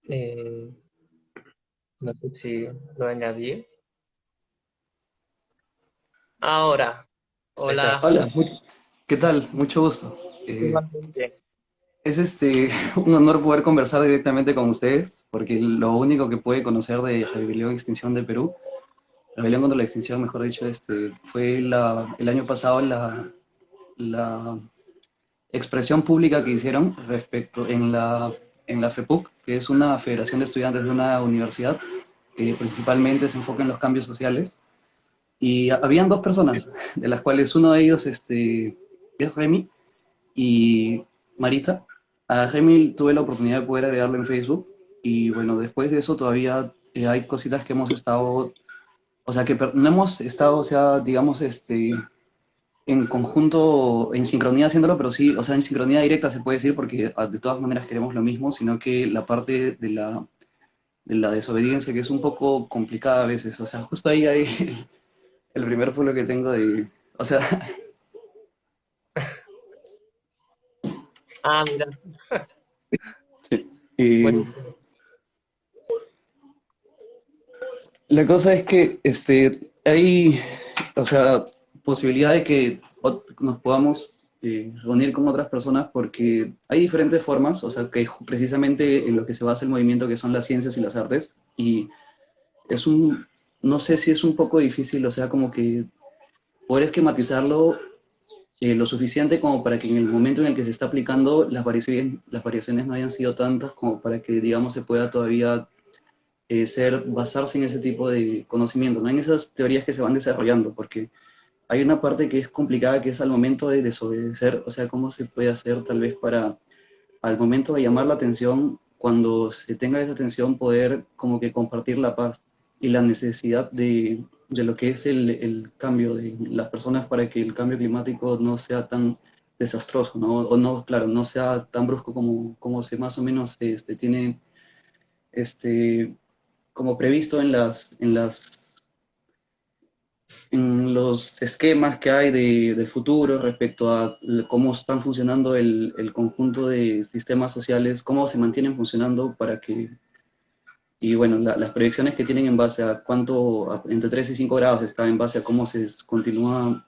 Eh, no sé si lo añadí. Ahora, Ahí está. hola, Hola, ¿qué tal? Mucho gusto. Eh, igualmente. es un honor poder conversar directamente con ustedes, porque lo único que puede conocer de Rebelión y Extinción de Perú, Rebelión contra la Extinción, mejor dicho, fue el año pasado la expresión pública que hicieron respecto en la FEPUC, que es una federación de estudiantes de una universidad que principalmente se enfoca en los cambios sociales. Y habían dos personas, de las cuales uno de ellos es Remy, y Marita. A Gemil tuve la oportunidad de poder agregarlo en Facebook y bueno, después de eso todavía hay cositas que hemos estado, o sea, que no hemos estado, o sea, digamos, en conjunto, en sincronía haciéndolo, pero sí, o sea, en sincronía directa se puede decir porque de todas maneras queremos lo mismo, sino que la parte de la desobediencia que es un poco complicada a veces, o sea, justo ahí hay el primer pueblo que tengo de, o sea, Ah, mira. y Bueno, la cosa es que hay, o sea, posibilidad de que nos podamos reunir con otras personas porque hay diferentes formas, o sea, que precisamente en lo que se basa el movimiento que son las ciencias y las artes, y es no sé si es un poco difícil, o sea, como que poder esquematizarlo lo suficiente como para que en el momento en el que se está aplicando las variaciones no hayan sido tantas como para que, digamos, se pueda todavía basarse en ese tipo de conocimiento, ¿no? En esas teorías que se van desarrollando, porque hay una parte que es complicada, que es al momento de desobedecer, o sea, cómo se puede hacer tal vez para, al momento de llamar la atención, cuando se tenga esa atención, poder como que compartir la paz y la necesidad de lo que es el cambio de las personas para que el cambio climático no sea tan desastroso, ¿no? O no, claro, no sea tan brusco como se más o menos tiene este, como previsto en los esquemas que hay del futuro respecto a cómo están funcionando el conjunto de sistemas sociales, cómo se mantienen funcionando para que, y bueno, las proyecciones que tienen en base a entre 3 y 5 grados está en base a cómo se continúa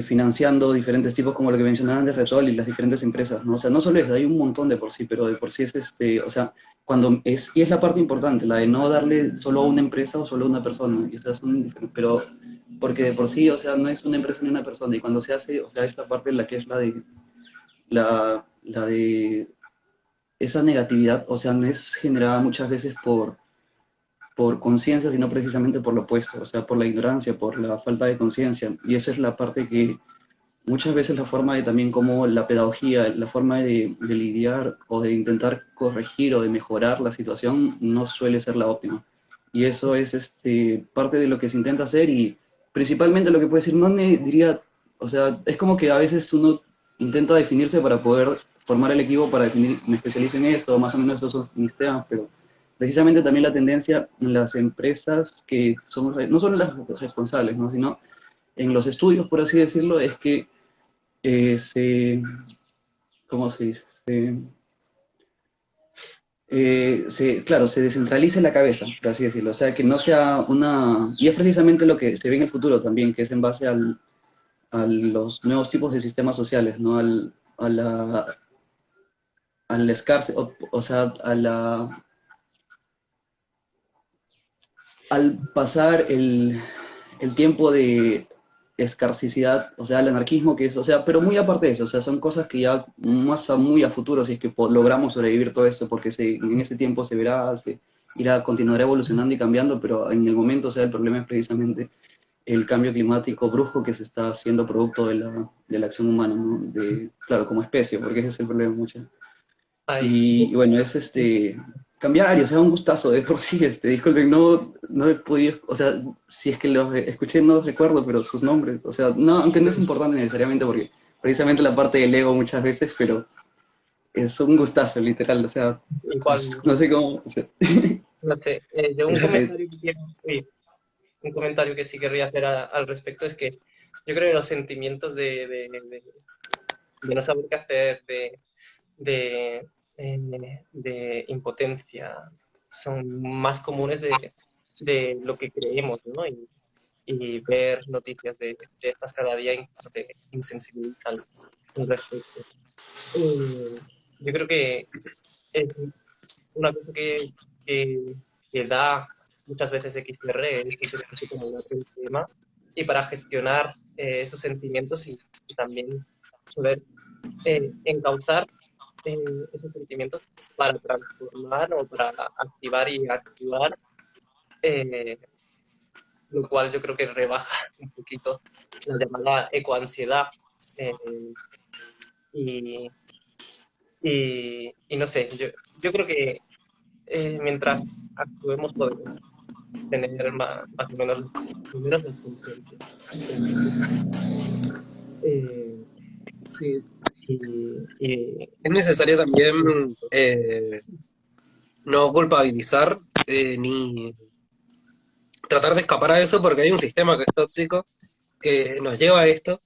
financiando diferentes tipos como lo que mencionaban de Repsol y las diferentes empresas, ¿no? O sea, no solo eso, hay un montón de por sí, pero de por sí o sea, y es la parte importante, la de no darle solo a una empresa o solo a una persona, y, o sea, pero porque de por sí, o sea, no es una empresa ni una persona, y cuando se hace, o sea, esta parte, la que es la de esa negatividad, o sea, no es generada muchas veces por conciencia, sino precisamente por lo opuesto, o sea, por la ignorancia, por la falta de conciencia, y eso es la parte que muchas veces la forma de también como la pedagogía, la forma de lidiar o de intentar corregir o de mejorar la situación no suele ser la óptima. Y eso es parte de lo que se intenta hacer y principalmente lo que puede decir, no me diría, o sea, es como que a veces uno intenta definirse para poder formar el equipo para definir, me especializo en esto, más o menos estos son mis temas, pero precisamente también la tendencia en las empresas que son, no solo las responsables, ¿no? Sino en los estudios, por así decirlo, es que se, ¿cómo se dice? Claro, se descentralice la cabeza, por así decirlo. O sea, que no sea una... Y es precisamente lo que se ve en el futuro también, que es en base a los nuevos tipos de sistemas sociales, ¿no? Al escarce, o sea, al pasar el tiempo de escarcicidad, o sea, el anarquismo que es, o sea, pero muy aparte de eso, o sea, son cosas que ya muy a futuro, si es que logramos sobrevivir todo esto, porque en ese tiempo se verá, continuará evolucionando y cambiando, pero en el momento, o sea, el problema es precisamente el cambio climático brusco que se está haciendo producto de la acción humana, ¿no? Claro, como especie, porque ese es el problema mucho. Ay, Y bueno, es cambiar, y o sea, un gustazo de por sí, disculpen, no he podido, o sea, si es que los escuché no los recuerdo, pero sus nombres, o sea, no, aunque no es importante necesariamente porque precisamente la parte del ego muchas veces, pero es un gustazo, literal, o sea, igual, no sé cómo, o sea, no sé, yo un ese- comentario que un comentario que sí querría hacer al respecto es que yo creo que los sentimientos de no saber qué hacer, de, de impotencia, son más comunes de lo que creemos, ¿no? Y ver noticias de estas cada día incluso te insensibilizan al respecto. Yo creo que es una cosa que, que da muchas veces XR es precisamente como hablar del tema y para gestionar esos sentimientos y también saber encauzar esos sentimientos para transformar o para activar y activar, eh, lo cual yo creo que rebaja un poquito la llamada ecoansiedad. eh, y, y no sé, yo creo que mientras actuemos podemos tener más o menos las conciencias. Eh, Sí, y es necesario también no culpabilizar ni tratar de escapar a eso porque hay un sistema que es tóxico que nos lleva a esto.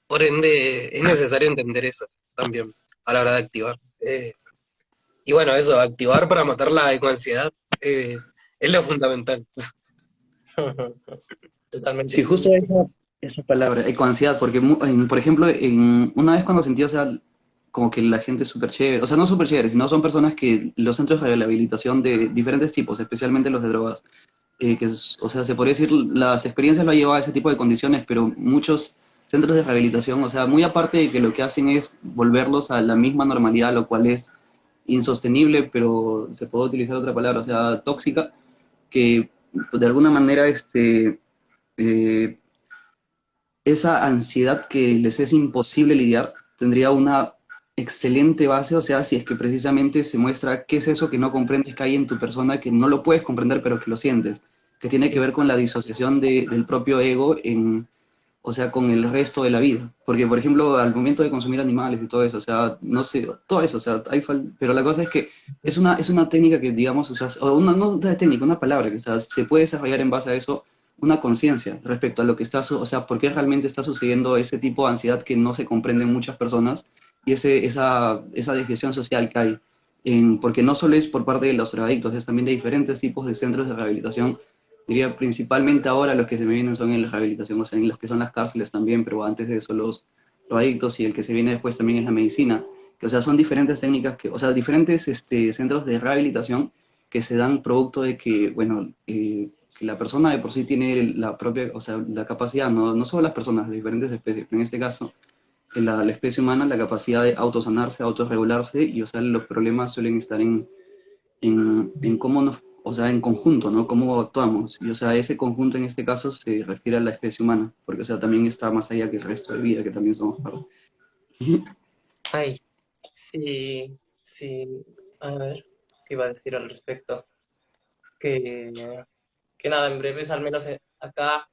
Por ende, es necesario entender eso también a la hora de activar. Y bueno, eso, activar para matar la ecoansiedad es lo fundamental. sí, totalmente. justo esa palabra, ecoansiedad, porque, por ejemplo, una vez cuando sentí, o sea, como que la gente es súper chévere, o sea, no súper chévere, sino son personas que los centros de rehabilitación de diferentes tipos, especialmente los de drogas, o sea, se podría decir, las experiencias lo han llevado a ese tipo de condiciones, pero muchos centros de rehabilitación, o sea, muy aparte de que lo que hacen es volverlos a la misma normalidad, lo cual es insostenible, pero se puede utilizar otra palabra, o sea, tóxica, que de alguna manera eh, esa ansiedad que les es imposible lidiar tendría una excelente base, o sea, si es que precisamente se muestra qué es eso que no comprendes que hay en tu persona, que no lo puedes comprender, pero que lo sientes, que tiene que ver con la disociación del propio ego o sea, con el resto de la vida. Porque, por ejemplo, al momento de consumir animales y todo eso, o sea, no sé, todo eso, o sea, pero la cosa es que es una técnica que, digamos, o sea, no una técnica, una palabra que, o sea, se puede desarrollar en base a eso una conciencia respecto a lo que o sea, por qué realmente está sucediendo ese tipo de ansiedad que no se comprende en muchas personas y esa desviación social que hay. Porque no solo es por parte de los drogadictos, es también de diferentes tipos de centros de rehabilitación. Diría principalmente ahora los que se me vienen son en la rehabilitación, o sea, en los que son las cárceles también, pero antes de eso los adictos y el que se viene después también es la medicina, que, o sea, son diferentes técnicas que, o sea, diferentes centros de rehabilitación que se dan producto de que, bueno, que la persona de por sí tiene la propia, o sea, la capacidad, no solo las personas, las diferentes especies, pero en este caso, la especie humana, la capacidad de autosanarse, autorregularse, y, o sea, los problemas suelen estar en cómo nos, o sea, en conjunto, ¿no? Cómo actuamos. Y, o sea, ese conjunto en este caso se refiere a la especie humana, porque, o sea, también está más allá que el resto de vida, que también somos parte. Ay, sí, sí. A ver, ¿qué iba a decir al respecto? Que, que nada, en breves, al menos acá,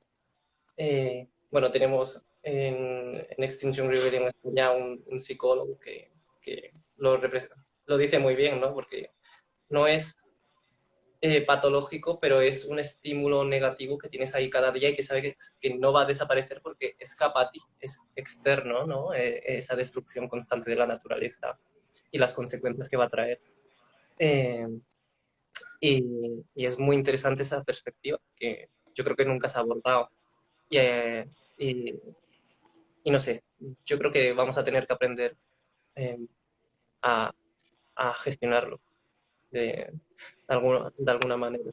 bueno, tenemos en Extinction Rebellion en España un psicólogo que lo dice muy bien, ¿no? Porque no es patológico, pero es un estímulo negativo que tienes ahí cada día y que sabe que no va a desaparecer porque escapa a ti, es externo, ¿no? Esa destrucción constante de la naturaleza y las consecuencias que va a traer. Eh, y es muy interesante esa perspectiva que yo creo que nunca se ha abordado. Y, y, y no sé, yo creo que vamos a tener que aprender eh, a, a gestionarlo de alguna manera.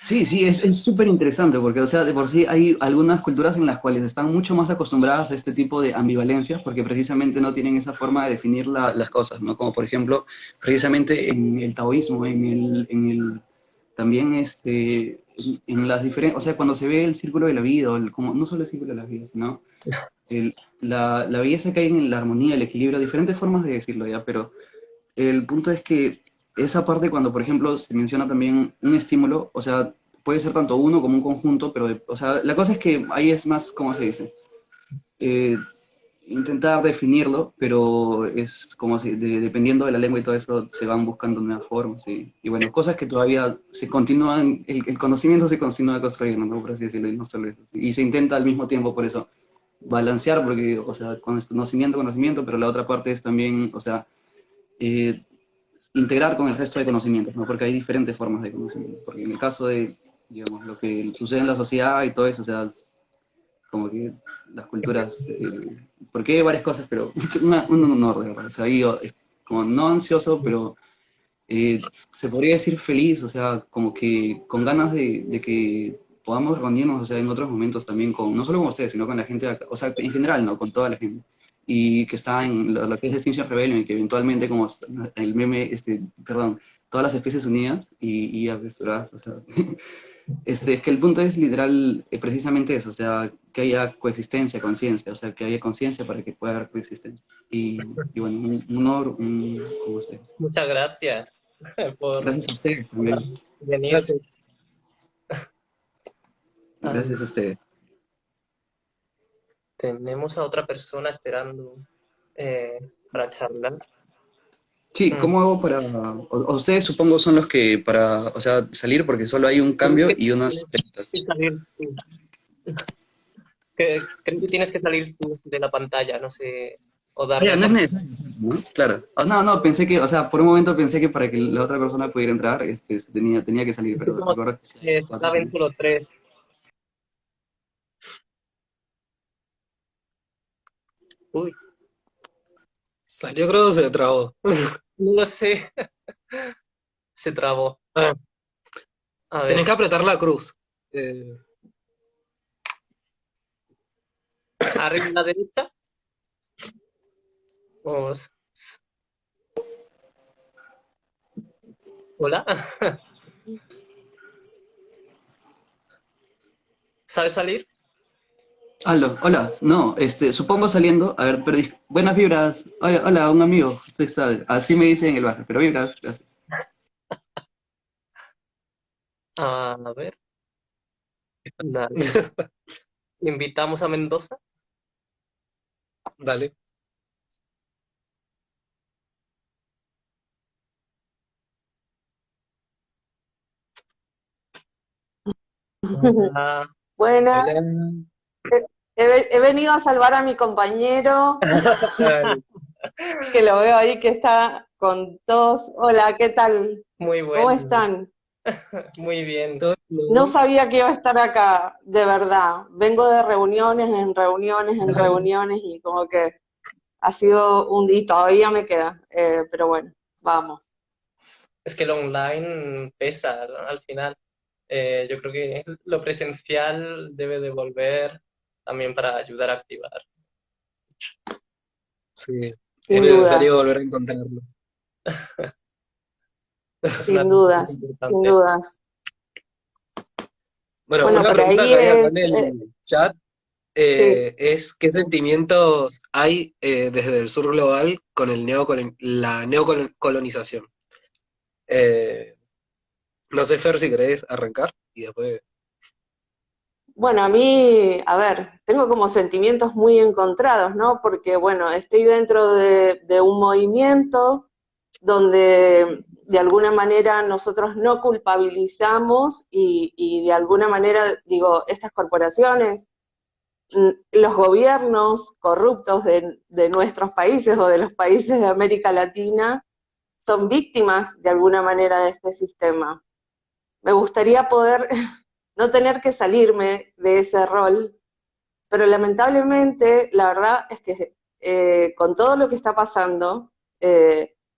Sí, sí, es súper interesante porque, o sea, de por sí hay algunas culturas en las cuales están mucho más acostumbradas a este tipo de ambivalencias porque precisamente no tienen esa forma de definir las cosas, ¿no? Como por ejemplo, precisamente en el taoísmo, también en las diferentes, o sea, cuando se ve el círculo de la vida, como, no solo el círculo de la vida, sino la belleza que hay en la armonía, el equilibrio, diferentes formas de decirlo ya, pero el punto es que esa parte cuando, por ejemplo, se menciona también un estímulo, o sea, puede ser tanto uno como un conjunto, pero, o sea, la cosa es que ahí es más, ¿cómo se dice? Eh, Intentar definirlo, pero es como si, dependiendo de la lengua y todo eso, se van buscando nuevas formas, y bueno, cosas que todavía se continúan, el conocimiento se continúa construyendo, ¿no? Por así decirlo, y no solo eso. Y se intenta al mismo tiempo, por eso, balancear, porque, o sea, conocimiento, pero la otra parte es también, o sea, eh, integrar con el resto de conocimientos, ¿no? Porque hay diferentes formas de conocimiento. Porque en el caso de, digamos, lo que sucede en la sociedad y todo eso, o sea, como que las culturas, porque hay varias cosas, pero un honor, de verdad. O sea, yo, es como no ansioso, pero se podría decir feliz, o sea, como que con ganas de que podamos reunirnos, o sea, en otros momentos también con, no solo con ustedes, sino con la gente de acá, o sea, en general, ¿no? Con toda la gente. Y que está en lo que es Extinction Rebellion y que eventualmente, como el meme, perdón, todas las especies unidas y aventuradas, o sea, es que el punto es literal, precisamente eso, o sea, que haya coexistencia, conciencia, o sea, que haya conciencia para que pueda haber coexistencia. Y bueno, un honor, ¿cómo se dice? Muchas gracias por, Gracias a ustedes por también. venir. Gracias. Ah, Gracias a ustedes. tenemos a otra persona esperando para charlar. Sí, Mm. ¿cómo hago para...? O ustedes supongo son los que para, o sea, salir porque solo hay un Creo cambio que y unas tienes preguntas. que salir tú. Creo que tienes que salir tú de la pantalla, no sé, o Ah, ya, darle no es por... necesario, ¿no? Claro. Ah, no, pensé que, o sea, por un momento pensé que para que la otra persona pudiera entrar, tenía que salir, Es que pero como recuerdo que sí, hay cuatro saben también. solo tres. Uy, Salió, creo que se trabó. no lo sé, se trabó. Ah, A tenés ver, que apretar la cruz. Eh, arriba a la derecha. Vamos. Hola. ¿Sabes salir? Aló, hola, no, supongo saliendo, a ver, buenas vibras, hola, hola, un amigo, usted está, así me dicen en el barrio, pero vibras, gracias. A ver, dale. Invitamos a Mendoza. Dale. Hola. Buenas, Hola. he venido a salvar a mi compañero, Dale. que lo veo ahí que está con tos. Hola, ¿qué tal? Muy ¿Cómo bueno, están? muy bien. Todo No bien. sabía que iba a estar acá, de verdad. Vengo de reuniones en reuniones en reuniones y como que Ha sido y todavía me queda, pero bueno, vamos. Es que lo online pesa al final. Yo creo que lo presencial debe de volver también para ayudar a activar. Sí, es Sin necesario dudas, volver a encontrarlo. Es una sin herramienta dudas, sin importante. dudas. Bueno, Bueno, una por pregunta ahí que hay acá en es, el chat sí. es ¿qué sentimientos hay desde el sur global con la neocolonización? Eh, no sé, Fer, si querés arrancar y después... Bueno, a mí, a ver, tengo como sentimientos muy encontrados, ¿no? Porque, bueno, estoy dentro de un movimiento donde de alguna manera nosotros no culpabilizamos y de alguna manera, digo, estas corporaciones, los gobiernos corruptos de nuestros países o de los países de América Latina son víctimas de alguna manera de este sistema. Me gustaría poder no tener que salirme de ese rol, pero lamentablemente la verdad es que con todo lo que está pasando,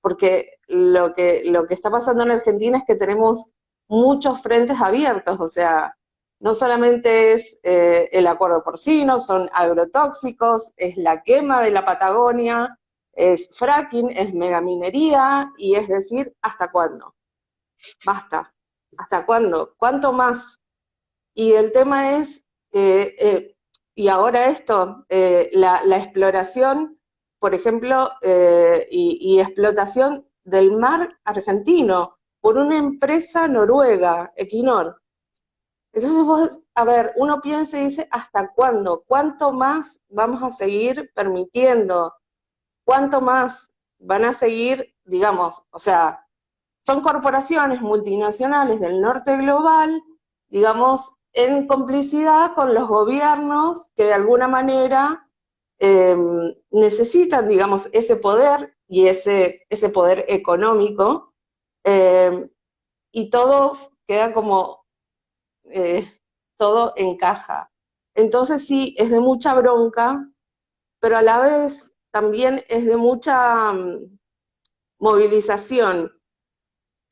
porque lo que está pasando en Argentina es que tenemos muchos frentes abiertos, o sea, no solamente es el acuerdo porcino, son agrotóxicos, es la quema de la Patagonia, es fracking, es megaminería, y es decir, ¿hasta cuándo? Basta. ¿Hasta cuándo? ¿Cuánto más? Y el tema es, y ahora esto, la exploración, por ejemplo, y explotación del mar argentino por una empresa noruega, Equinor. Entonces vos, a ver, uno piensa y dice, ¿hasta cuándo? ¿Cuánto más vamos a seguir permitiendo? ¿Cuánto más van a seguir, digamos, o sea, son corporaciones multinacionales del norte global, digamos, en complicidad con los gobiernos que de alguna manera eh, necesitan, digamos, ese poder y ese poder económico, eh, y todo queda como, eh, todo encaja. Entonces sí, es de mucha bronca, pero a la vez también es de mucha movilización,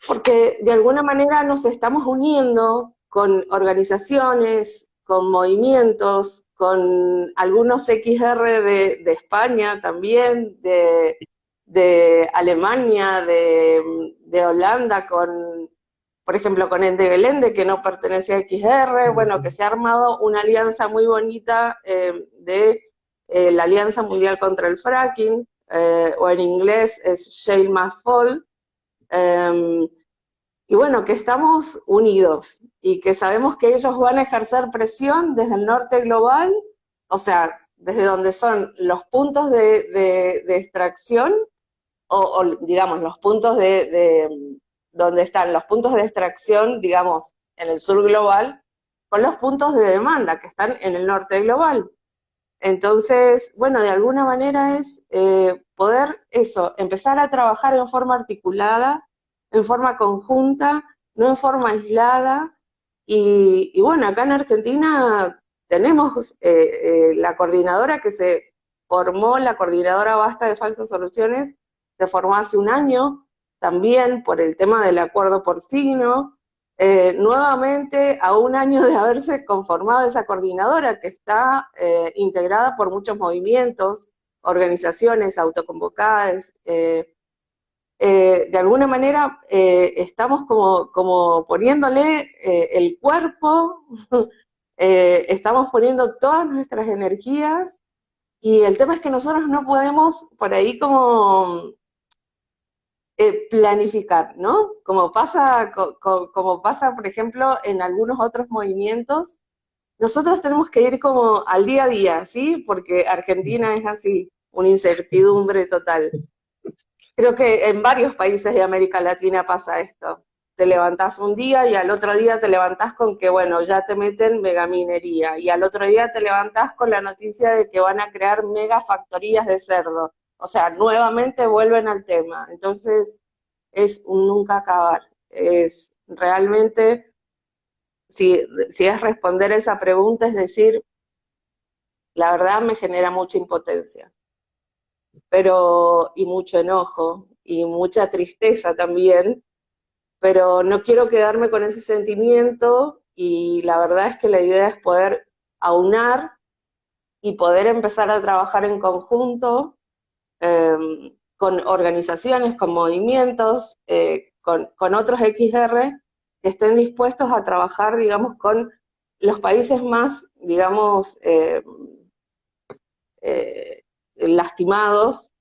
porque de alguna manera nos estamos uniendo con organizaciones, con movimientos, con algunos XR de España también, de Alemania, de Holanda, con, por ejemplo, con Ende Gelände, que no pertenece a XR, bueno, que se ha armado una alianza muy bonita de la Alianza Mundial contra el Fracking, o en inglés es Shale Must Fall. Um, y bueno, que estamos unidos y que sabemos que ellos van a ejercer presión desde el norte global, o sea, desde donde son los puntos de extracción, o, digamos, los puntos donde están los puntos de extracción, digamos, en el sur global, con los puntos de demanda que están en el norte global. Entonces, bueno, de alguna manera es poder eso, empezar a trabajar en forma articulada, en forma conjunta, no en forma aislada. Y bueno, acá en Argentina tenemos la coordinadora que se formó, la coordinadora Basta de Falsas Soluciones, se formó hace un año, también por el tema del acuerdo porcino. Nuevamente, a un año de haberse conformado esa coordinadora que está integrada por muchos movimientos, organizaciones autoconvocadas, de alguna manera estamos como poniéndole el cuerpo, estamos poniendo todas nuestras energías, y el tema es que nosotros no podemos por ahí como planificar, ¿no? Como pasa, por ejemplo, en algunos otros movimientos, nosotros tenemos que ir como al día a día, ¿sí? Porque Argentina es así, una incertidumbre total. Creo que en varios países de América Latina pasa esto. Te levantás un día y al otro día te levantás con que, bueno, ya te meten megaminería, y al otro día te levantás con la noticia de que van a crear megafactorías de cerdo. O sea, nuevamente vuelven al tema. Entonces, es un nunca acabar. Es realmente, si es responder esa pregunta, es decir, la verdad me genera mucha impotencia. y mucho enojo y mucha tristeza también, pero no quiero quedarme con ese sentimiento y la verdad es que la idea es poder aunar y poder empezar a trabajar en conjunto con organizaciones, con movimientos, con otros XR que estén dispuestos a trabajar, digamos, con los países más, digamos, lastimados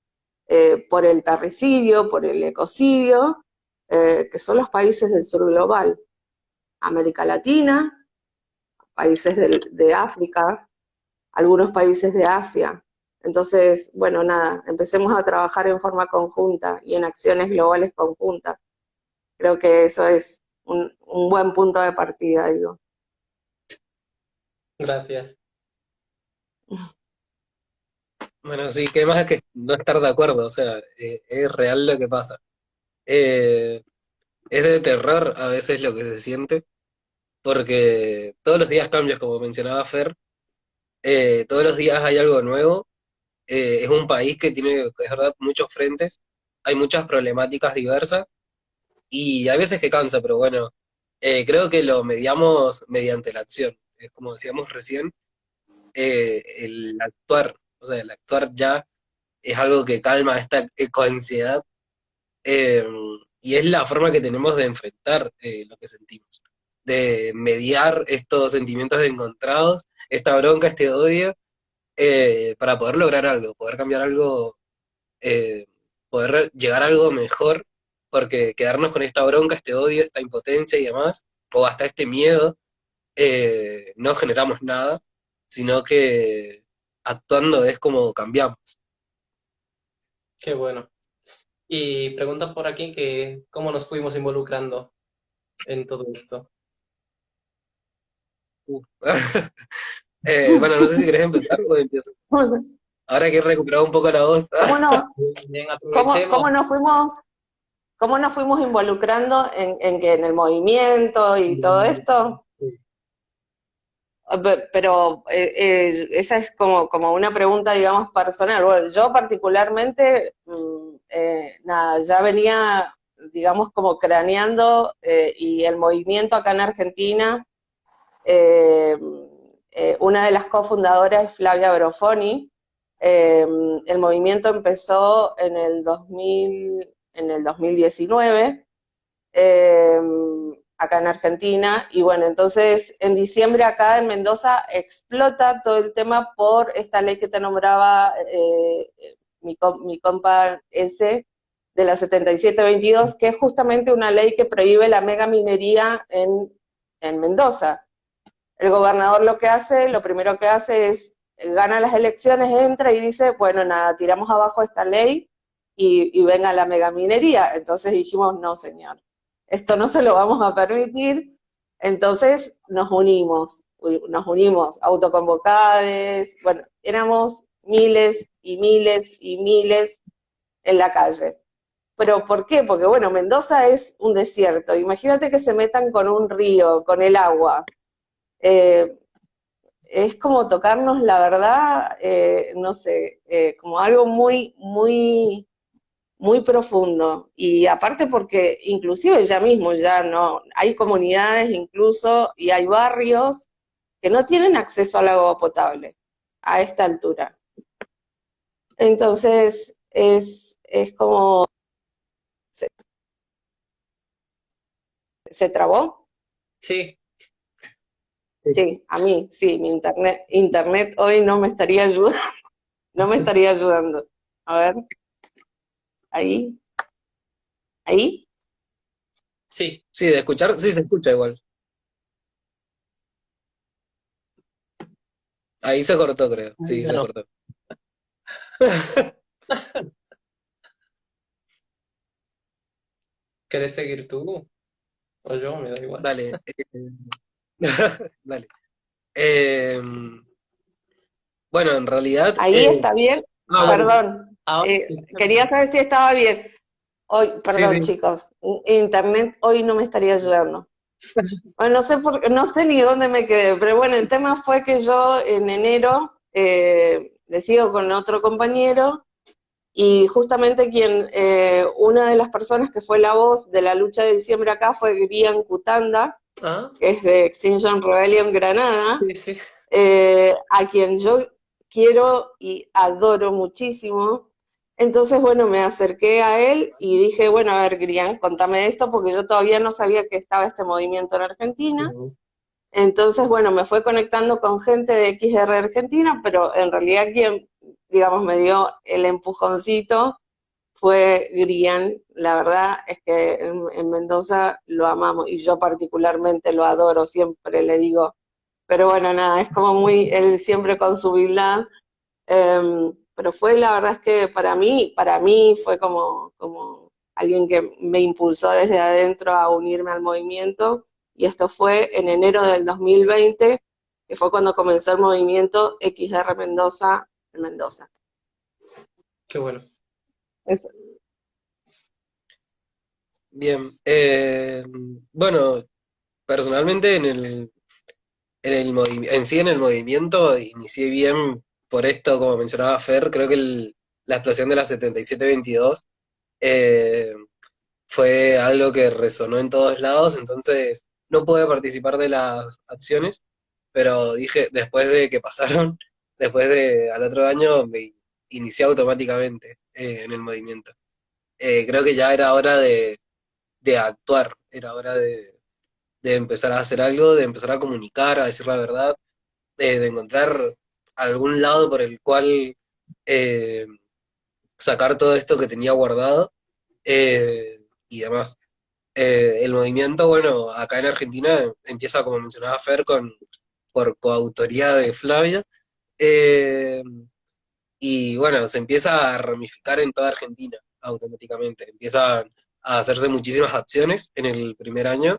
por el terricidio, por el ecocidio, que son los países del sur global, América Latina, países de África, algunos países de Asia. Entonces, bueno, nada, empecemos a trabajar en forma conjunta y en acciones globales conjuntas. Creo que eso es un buen punto de partida, digo. Gracias. Bueno, sí, que más que no estar de acuerdo, o sea, es real lo que pasa. Eh, es de terror a veces lo que se siente, porque todos los días cambios, como mencionaba Fer, todos los días hay algo nuevo. Es un país que tiene, es verdad, muchos frentes, hay muchas problemáticas diversas y hay veces que cansa, pero bueno, creo que lo mediamos mediante la acción. Es como decíamos recién, el actuar, o sea, el actuar ya es algo que calma esta ecoansiedad eh, y es la forma que tenemos de enfrentar lo que sentimos, de mediar estos sentimientos encontrados, esta bronca, este odio, para poder lograr algo, poder cambiar algo, eh, poder llegar a algo mejor, porque quedarnos con esta bronca, este odio, esta impotencia y demás, o hasta este miedo, no generamos nada, sino que actuando es como cambiamos. Qué bueno. Y preguntan por aquí que cómo nos fuimos involucrando en todo esto. Uh. Bueno, no sé si querés empezar o empiezo. Ahora que he recuperado un poco la voz. ¿Cómo no? Bien, ¿Cómo, aprovechemos. cómo nos fuimos involucrando en el movimiento y todo esto? Pero esa es como una pregunta, digamos, personal. Bueno, yo particularmente, nada, ya venía, digamos, como craneando y el movimiento acá en Argentina, eh, una de las cofundadoras es Flavia Brofoni. El movimiento empezó en el 2019, acá en Argentina, y bueno, entonces en diciembre acá en Mendoza explota todo el tema por esta ley que te nombraba mi compa ese, de la 7722, que es justamente una ley que prohíbe la megaminería en Mendoza. El gobernador lo primero que hace es, gana las elecciones, entra y dice, bueno, nada, tiramos abajo esta ley y venga la megaminería. Entonces dijimos, no, señor, esto no se lo vamos a permitir. Entonces nos unimos, autoconvocades, bueno, éramos miles y miles y miles en la calle. ¿Pero por qué? Porque, bueno, Mendoza es un desierto. Imagínate que se metan con un río, con el agua. Eh, es como tocarnos la verdad, no sé, como algo muy, muy, muy profundo. Y aparte porque inclusive ya mismo, ya no, hay comunidades incluso y hay barrios que no tienen acceso al agua potable a esta altura. Entonces, es como, ¿se trabó? Sí, Sí, a mí, sí, mi internet hoy no me estaría ayudando, no me estaría ayudando. A ver, ahí, ahí. sí. Sí, de escuchar, sí se escucha igual. Ahí se cortó, creo. Sí, Ya se no. cortó. ¿Quieres seguir tú o yo? Me da igual. Dale. Dale. Eh, bueno, en realidad. Ahí está bien. Bueno, Ahora, Perdón, ahora, quería saber si estaba bien. Hoy, sí, perdón, sí. chicos, internet hoy no me estaría ayudando. Bueno, no sé ni dónde me quedé, pero bueno, el tema fue que yo en enero decido con otro compañero Y justamente una de las personas que fue la voz de la lucha de diciembre acá fue Grian Kutanda, Ah, que es de Extinction Rebellion Granada, sí, sí. a quien yo quiero y adoro muchísimo. Entonces, bueno, me acerqué a él y dije, bueno, a ver, Grian, contame esto, porque yo todavía no sabía que estaba este movimiento en Argentina. Ujú. Entonces, bueno, me fue conectando con gente de XR Argentina, pero en realidad quien, digamos, me dio el empujoncito fue Grian. La verdad es que en Mendoza lo amamos y yo particularmente lo adoro, siempre le digo. Pero bueno, nada, es como muy, él siempre con su humildad. Pero fue, la verdad es que para mí fue como alguien que me impulsó desde adentro a unirme al movimiento. Y esto fue en enero del 2020, que fue cuando comenzó el movimiento XR Mendoza en Mendoza. Qué bueno. Es, Bien. Bueno, personalmente en sí en el movimiento inicié bien por esto, como mencionaba Fer, creo que la explosión de la 7722 eh, fue algo que resonó en todos lados, entonces no pude participar de las acciones, pero dije, después de que pasaron, después de al otro año me inicié automáticamente en el movimiento. Creo que ya era hora de actuar, era hora de empezar a hacer algo, de empezar a comunicar, a decir la verdad, de encontrar algún lado por el cual eh, sacar todo esto que tenía guardado y demás. El movimiento, bueno, acá en Argentina empieza, como mencionaba Fer, por coautoría de Flavia, eh, y bueno, se empieza a ramificar en toda Argentina automáticamente. Empiezan a hacerse muchísimas acciones en el primer año,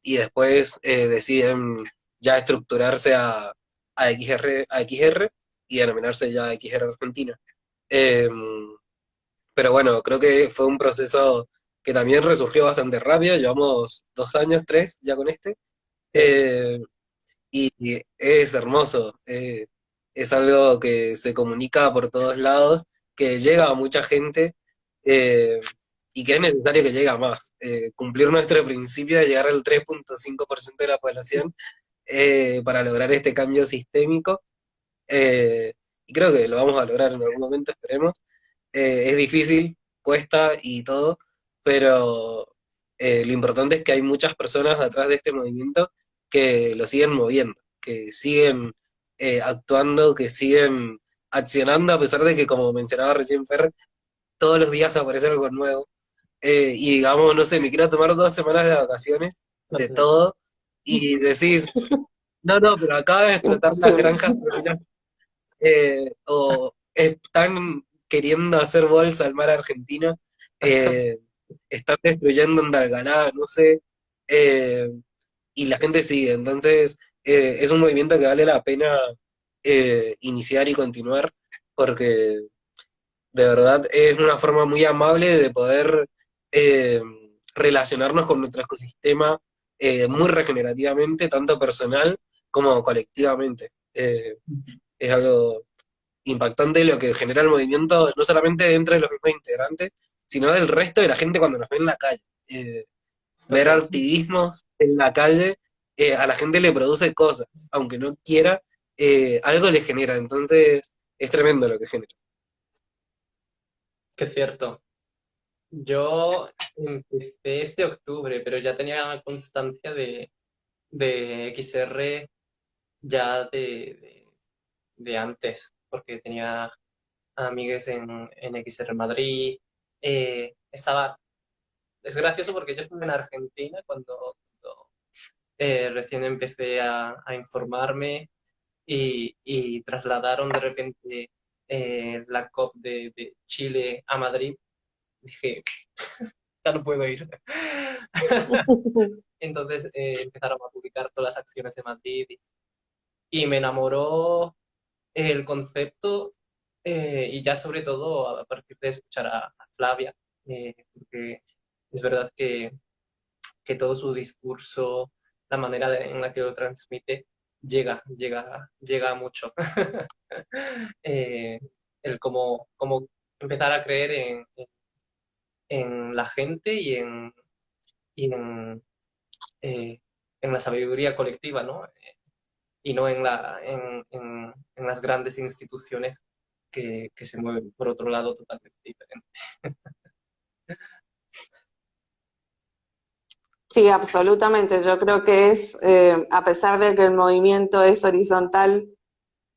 y después deciden ya estructurarse a XR y denominarse ya XR Argentina. Eh, pero bueno, creo que fue un proceso que también resurgió bastante rápido. Llevamos 2 años, tres ya con este. Sí. Eh, y es hermoso. Es algo que se comunica por todos lados, que llega a mucha gente eh, y que es necesario que llegue a más. Cumplir nuestro principio de llegar al 3,5% de la población para lograr este cambio sistémico. eh, y creo que lo vamos a lograr en algún momento, esperemos. Es difícil, cuesta y todo, pero lo importante es que hay muchas personas atrás de este movimiento que lo siguen moviendo, que siguen actuando, que siguen accionando, a pesar de que, como mencionaba recién Fer, todos los días aparece algo nuevo. Y digamos, no sé, me quiero tomar 2 semanas de vacaciones de todo, y decís, no, no, pero acaba de explotar las imposible. granjas porcinas, o están queriendo hacer bolsa al mar argentino, eh, están destruyendo Andalgalá, no sé, eh, y la gente sigue. Entonces, es un movimiento que vale la pena iniciar y continuar, porque de verdad es una forma muy amable de poder eh, relacionarnos con nuestro ecosistema muy regenerativamente, tanto personal como colectivamente. Es algo impactante lo que genera el movimiento, no solamente dentro de los mismos integrantes, sino del resto de la gente cuando nos ve en la calle. Ver Total. activismos en la calle, a la gente le produce cosas, aunque no quiera, algo le genera, entonces es tremendo lo que genera. Que es cierto. Yo empecé este octubre, pero ya tenía constancia de XR ya de antes, porque tenía amigues en XR Madrid. Estaba, es gracioso porque yo estuve en Argentina cuando, recién empecé a informarme y trasladaron de repente la COP de Chile a Madrid. Dije, ya no puedo ir. Entonces empezaron a publicar todas las acciones de Madrid y me enamoró el concepto, y ya sobre todo a partir de escuchar a Flavia, porque es verdad que todo su discurso, la manera en la que lo transmite, llega mucho. Eh, el cómo empezar a creer en la gente y eh, en la sabiduría colectiva, ¿no? Y no en las grandes instituciones que se mueven por otro lado totalmente diferente. Sí, absolutamente. Yo creo que es, a pesar de que el movimiento es horizontal,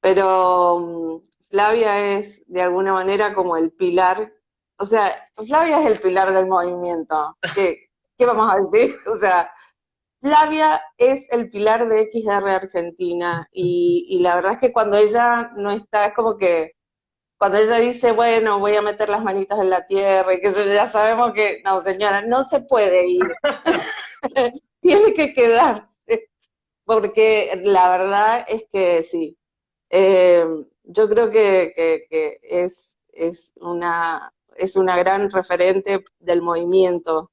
pero Flavia es de alguna manera como el pilar, o sea, Flavia es el pilar del movimiento. ¿Qué vamos a decir? O sea, Flavia es el pilar de XR Argentina y la verdad es que cuando ella no está, es como que cuando ella dice, bueno, voy a meter las manitas en la tierra y que eso ya sabemos que, no señora, no se puede ir, tiene que quedarse, porque la verdad es que sí. Eh, yo creo que es una gran referente del movimiento,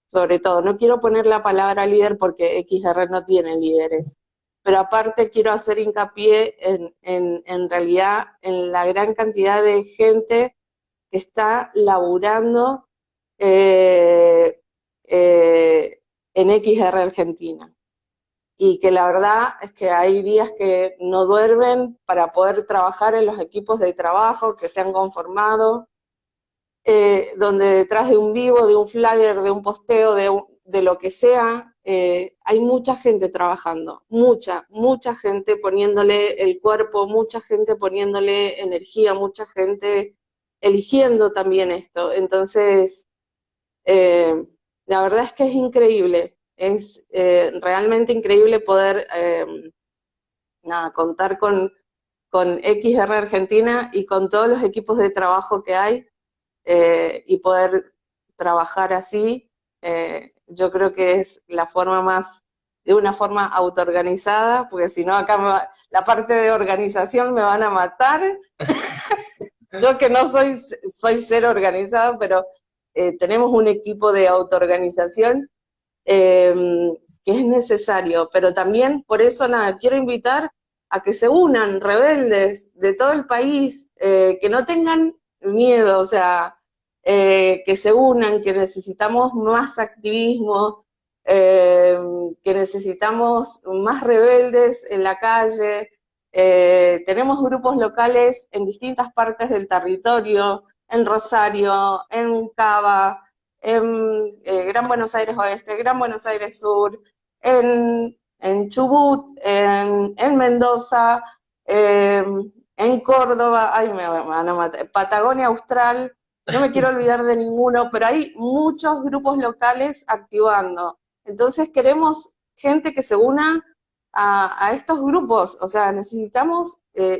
sobre todo. No quiero poner la palabra líder porque XR no tiene líderes, pero aparte quiero hacer hincapié en realidad en la gran cantidad de gente que está laburando eh, en XR Argentina y que la verdad es que hay días que no duermen para poder trabajar en los equipos de trabajo que se han conformado, donde detrás de un vivo, de un flyer, de un posteo, de lo que sea, hay mucha gente trabajando, mucha gente poniéndole el cuerpo, mucha gente poniéndole energía, mucha gente eligiendo también esto. Entonces, eh, la verdad es que es increíble, es realmente increíble poder nada, contar con XR Argentina y con todos los equipos de trabajo que hay y poder trabajar así. Yo creo que es la forma más, de una forma autoorganizada, porque si no acá la parte de organización me van a matar. Yo que no soy cero organizada, pero tenemos un equipo de autoorganización eh, que es necesario, pero también por eso nada, quiero invitar a que se unan rebeldes de todo el país, que no tengan miedo, o sea, que se unan, que necesitamos más activismo, eh, que necesitamos más rebeldes en la calle. Tenemos grupos locales en distintas partes del territorio, en Rosario, en Cava, en Gran Buenos Aires Oeste, Gran Buenos Aires Sur, en Chubut, en Mendoza, en Córdoba, ay, me van a matar, Patagonia Austral, no me quiero olvidar de ninguno, pero hay muchos grupos locales activando. Entonces queremos gente que se una a estos grupos, o sea, necesitamos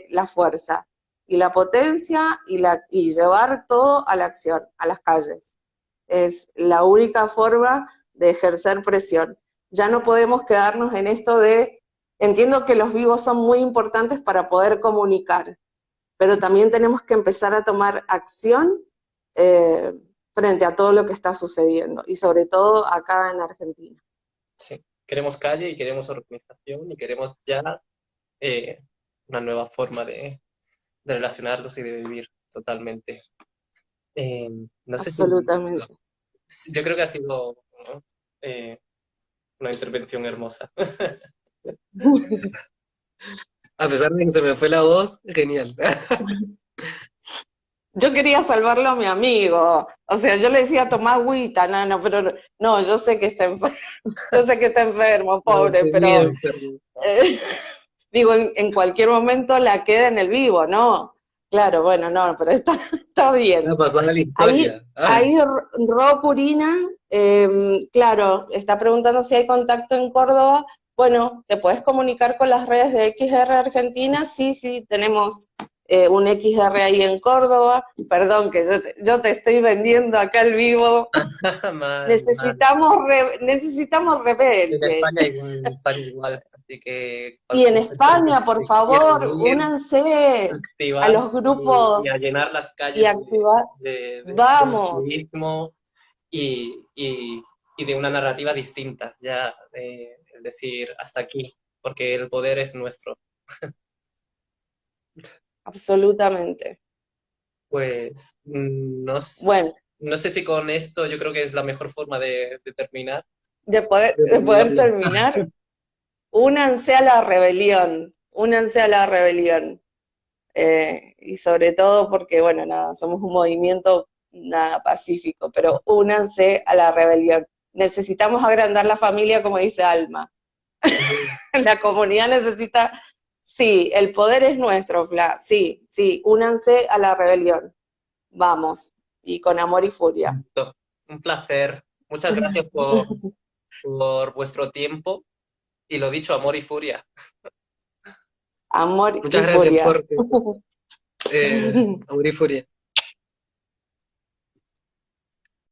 la fuerza y la potencia y llevar todo a la acción, a las calles. Es la única forma de ejercer presión. Ya no podemos quedarnos en esto de, entiendo que los vivos son muy importantes para poder comunicar, pero también tenemos que empezar a tomar acción eh, frente a todo lo que está sucediendo, y sobre todo acá en Argentina. Sí, queremos calle y queremos organización y queremos ya eh, una nueva forma de relacionarnos y de vivir totalmente. Eh, no sé si Absolutamente. yo creo que ha sido, ¿no? eh, una intervención hermosa. A pesar de que se me fue la voz, genial. Yo quería salvarlo a mi amigo, o sea, yo le decía tomá agüita, nano, pero no, yo sé que está enfermo, yo sé que está enfermo, No, pobre, estoy muy pero enfermo. eh, digo, en cualquier momento la queda en el vivo, ¿no? Claro, bueno, no, pero está Me ha bien. pasado la Ahí, historia. ahí Ro Curina, claro, está preguntando si hay contacto en Córdoba. Bueno, te puedes comunicar con las redes de XR Argentina. Sí, sí, tenemos un XR ahí en Córdoba. Perdón, que yo te estoy vendiendo acá al vivo. Mal, mal. Necesitamos En rebelde. España, en España igual, así que Y en cualquier persona España, por que quiera favor, unir, únanse a activar los y a grupos llenar las y calles activar. de Vamos, activismo y de una narrativa distinta, ya, es decir, hasta aquí, porque el poder es nuestro. absolutamente. Pues Bueno, no sé si con esto yo creo que es la mejor forma de terminar. de poder Terminarlo. terminar, únanse a la rebelión, únanse a la rebelión. Y sobre todo porque, bueno, nada, somos un movimiento nada pacífico, pero únanse a la rebelión. Necesitamos agrandar la familia, como dice Alma. La comunidad necesita, sí, el poder es nuestro, Fla, sí, sí, únanse a la rebelión. Vamos, y con amor y furia. Un placer. Muchas gracias por vuestro tiempo y lo dicho, amor y furia. Amor Muchas y gracias, furia. Jorge. Amor y furia.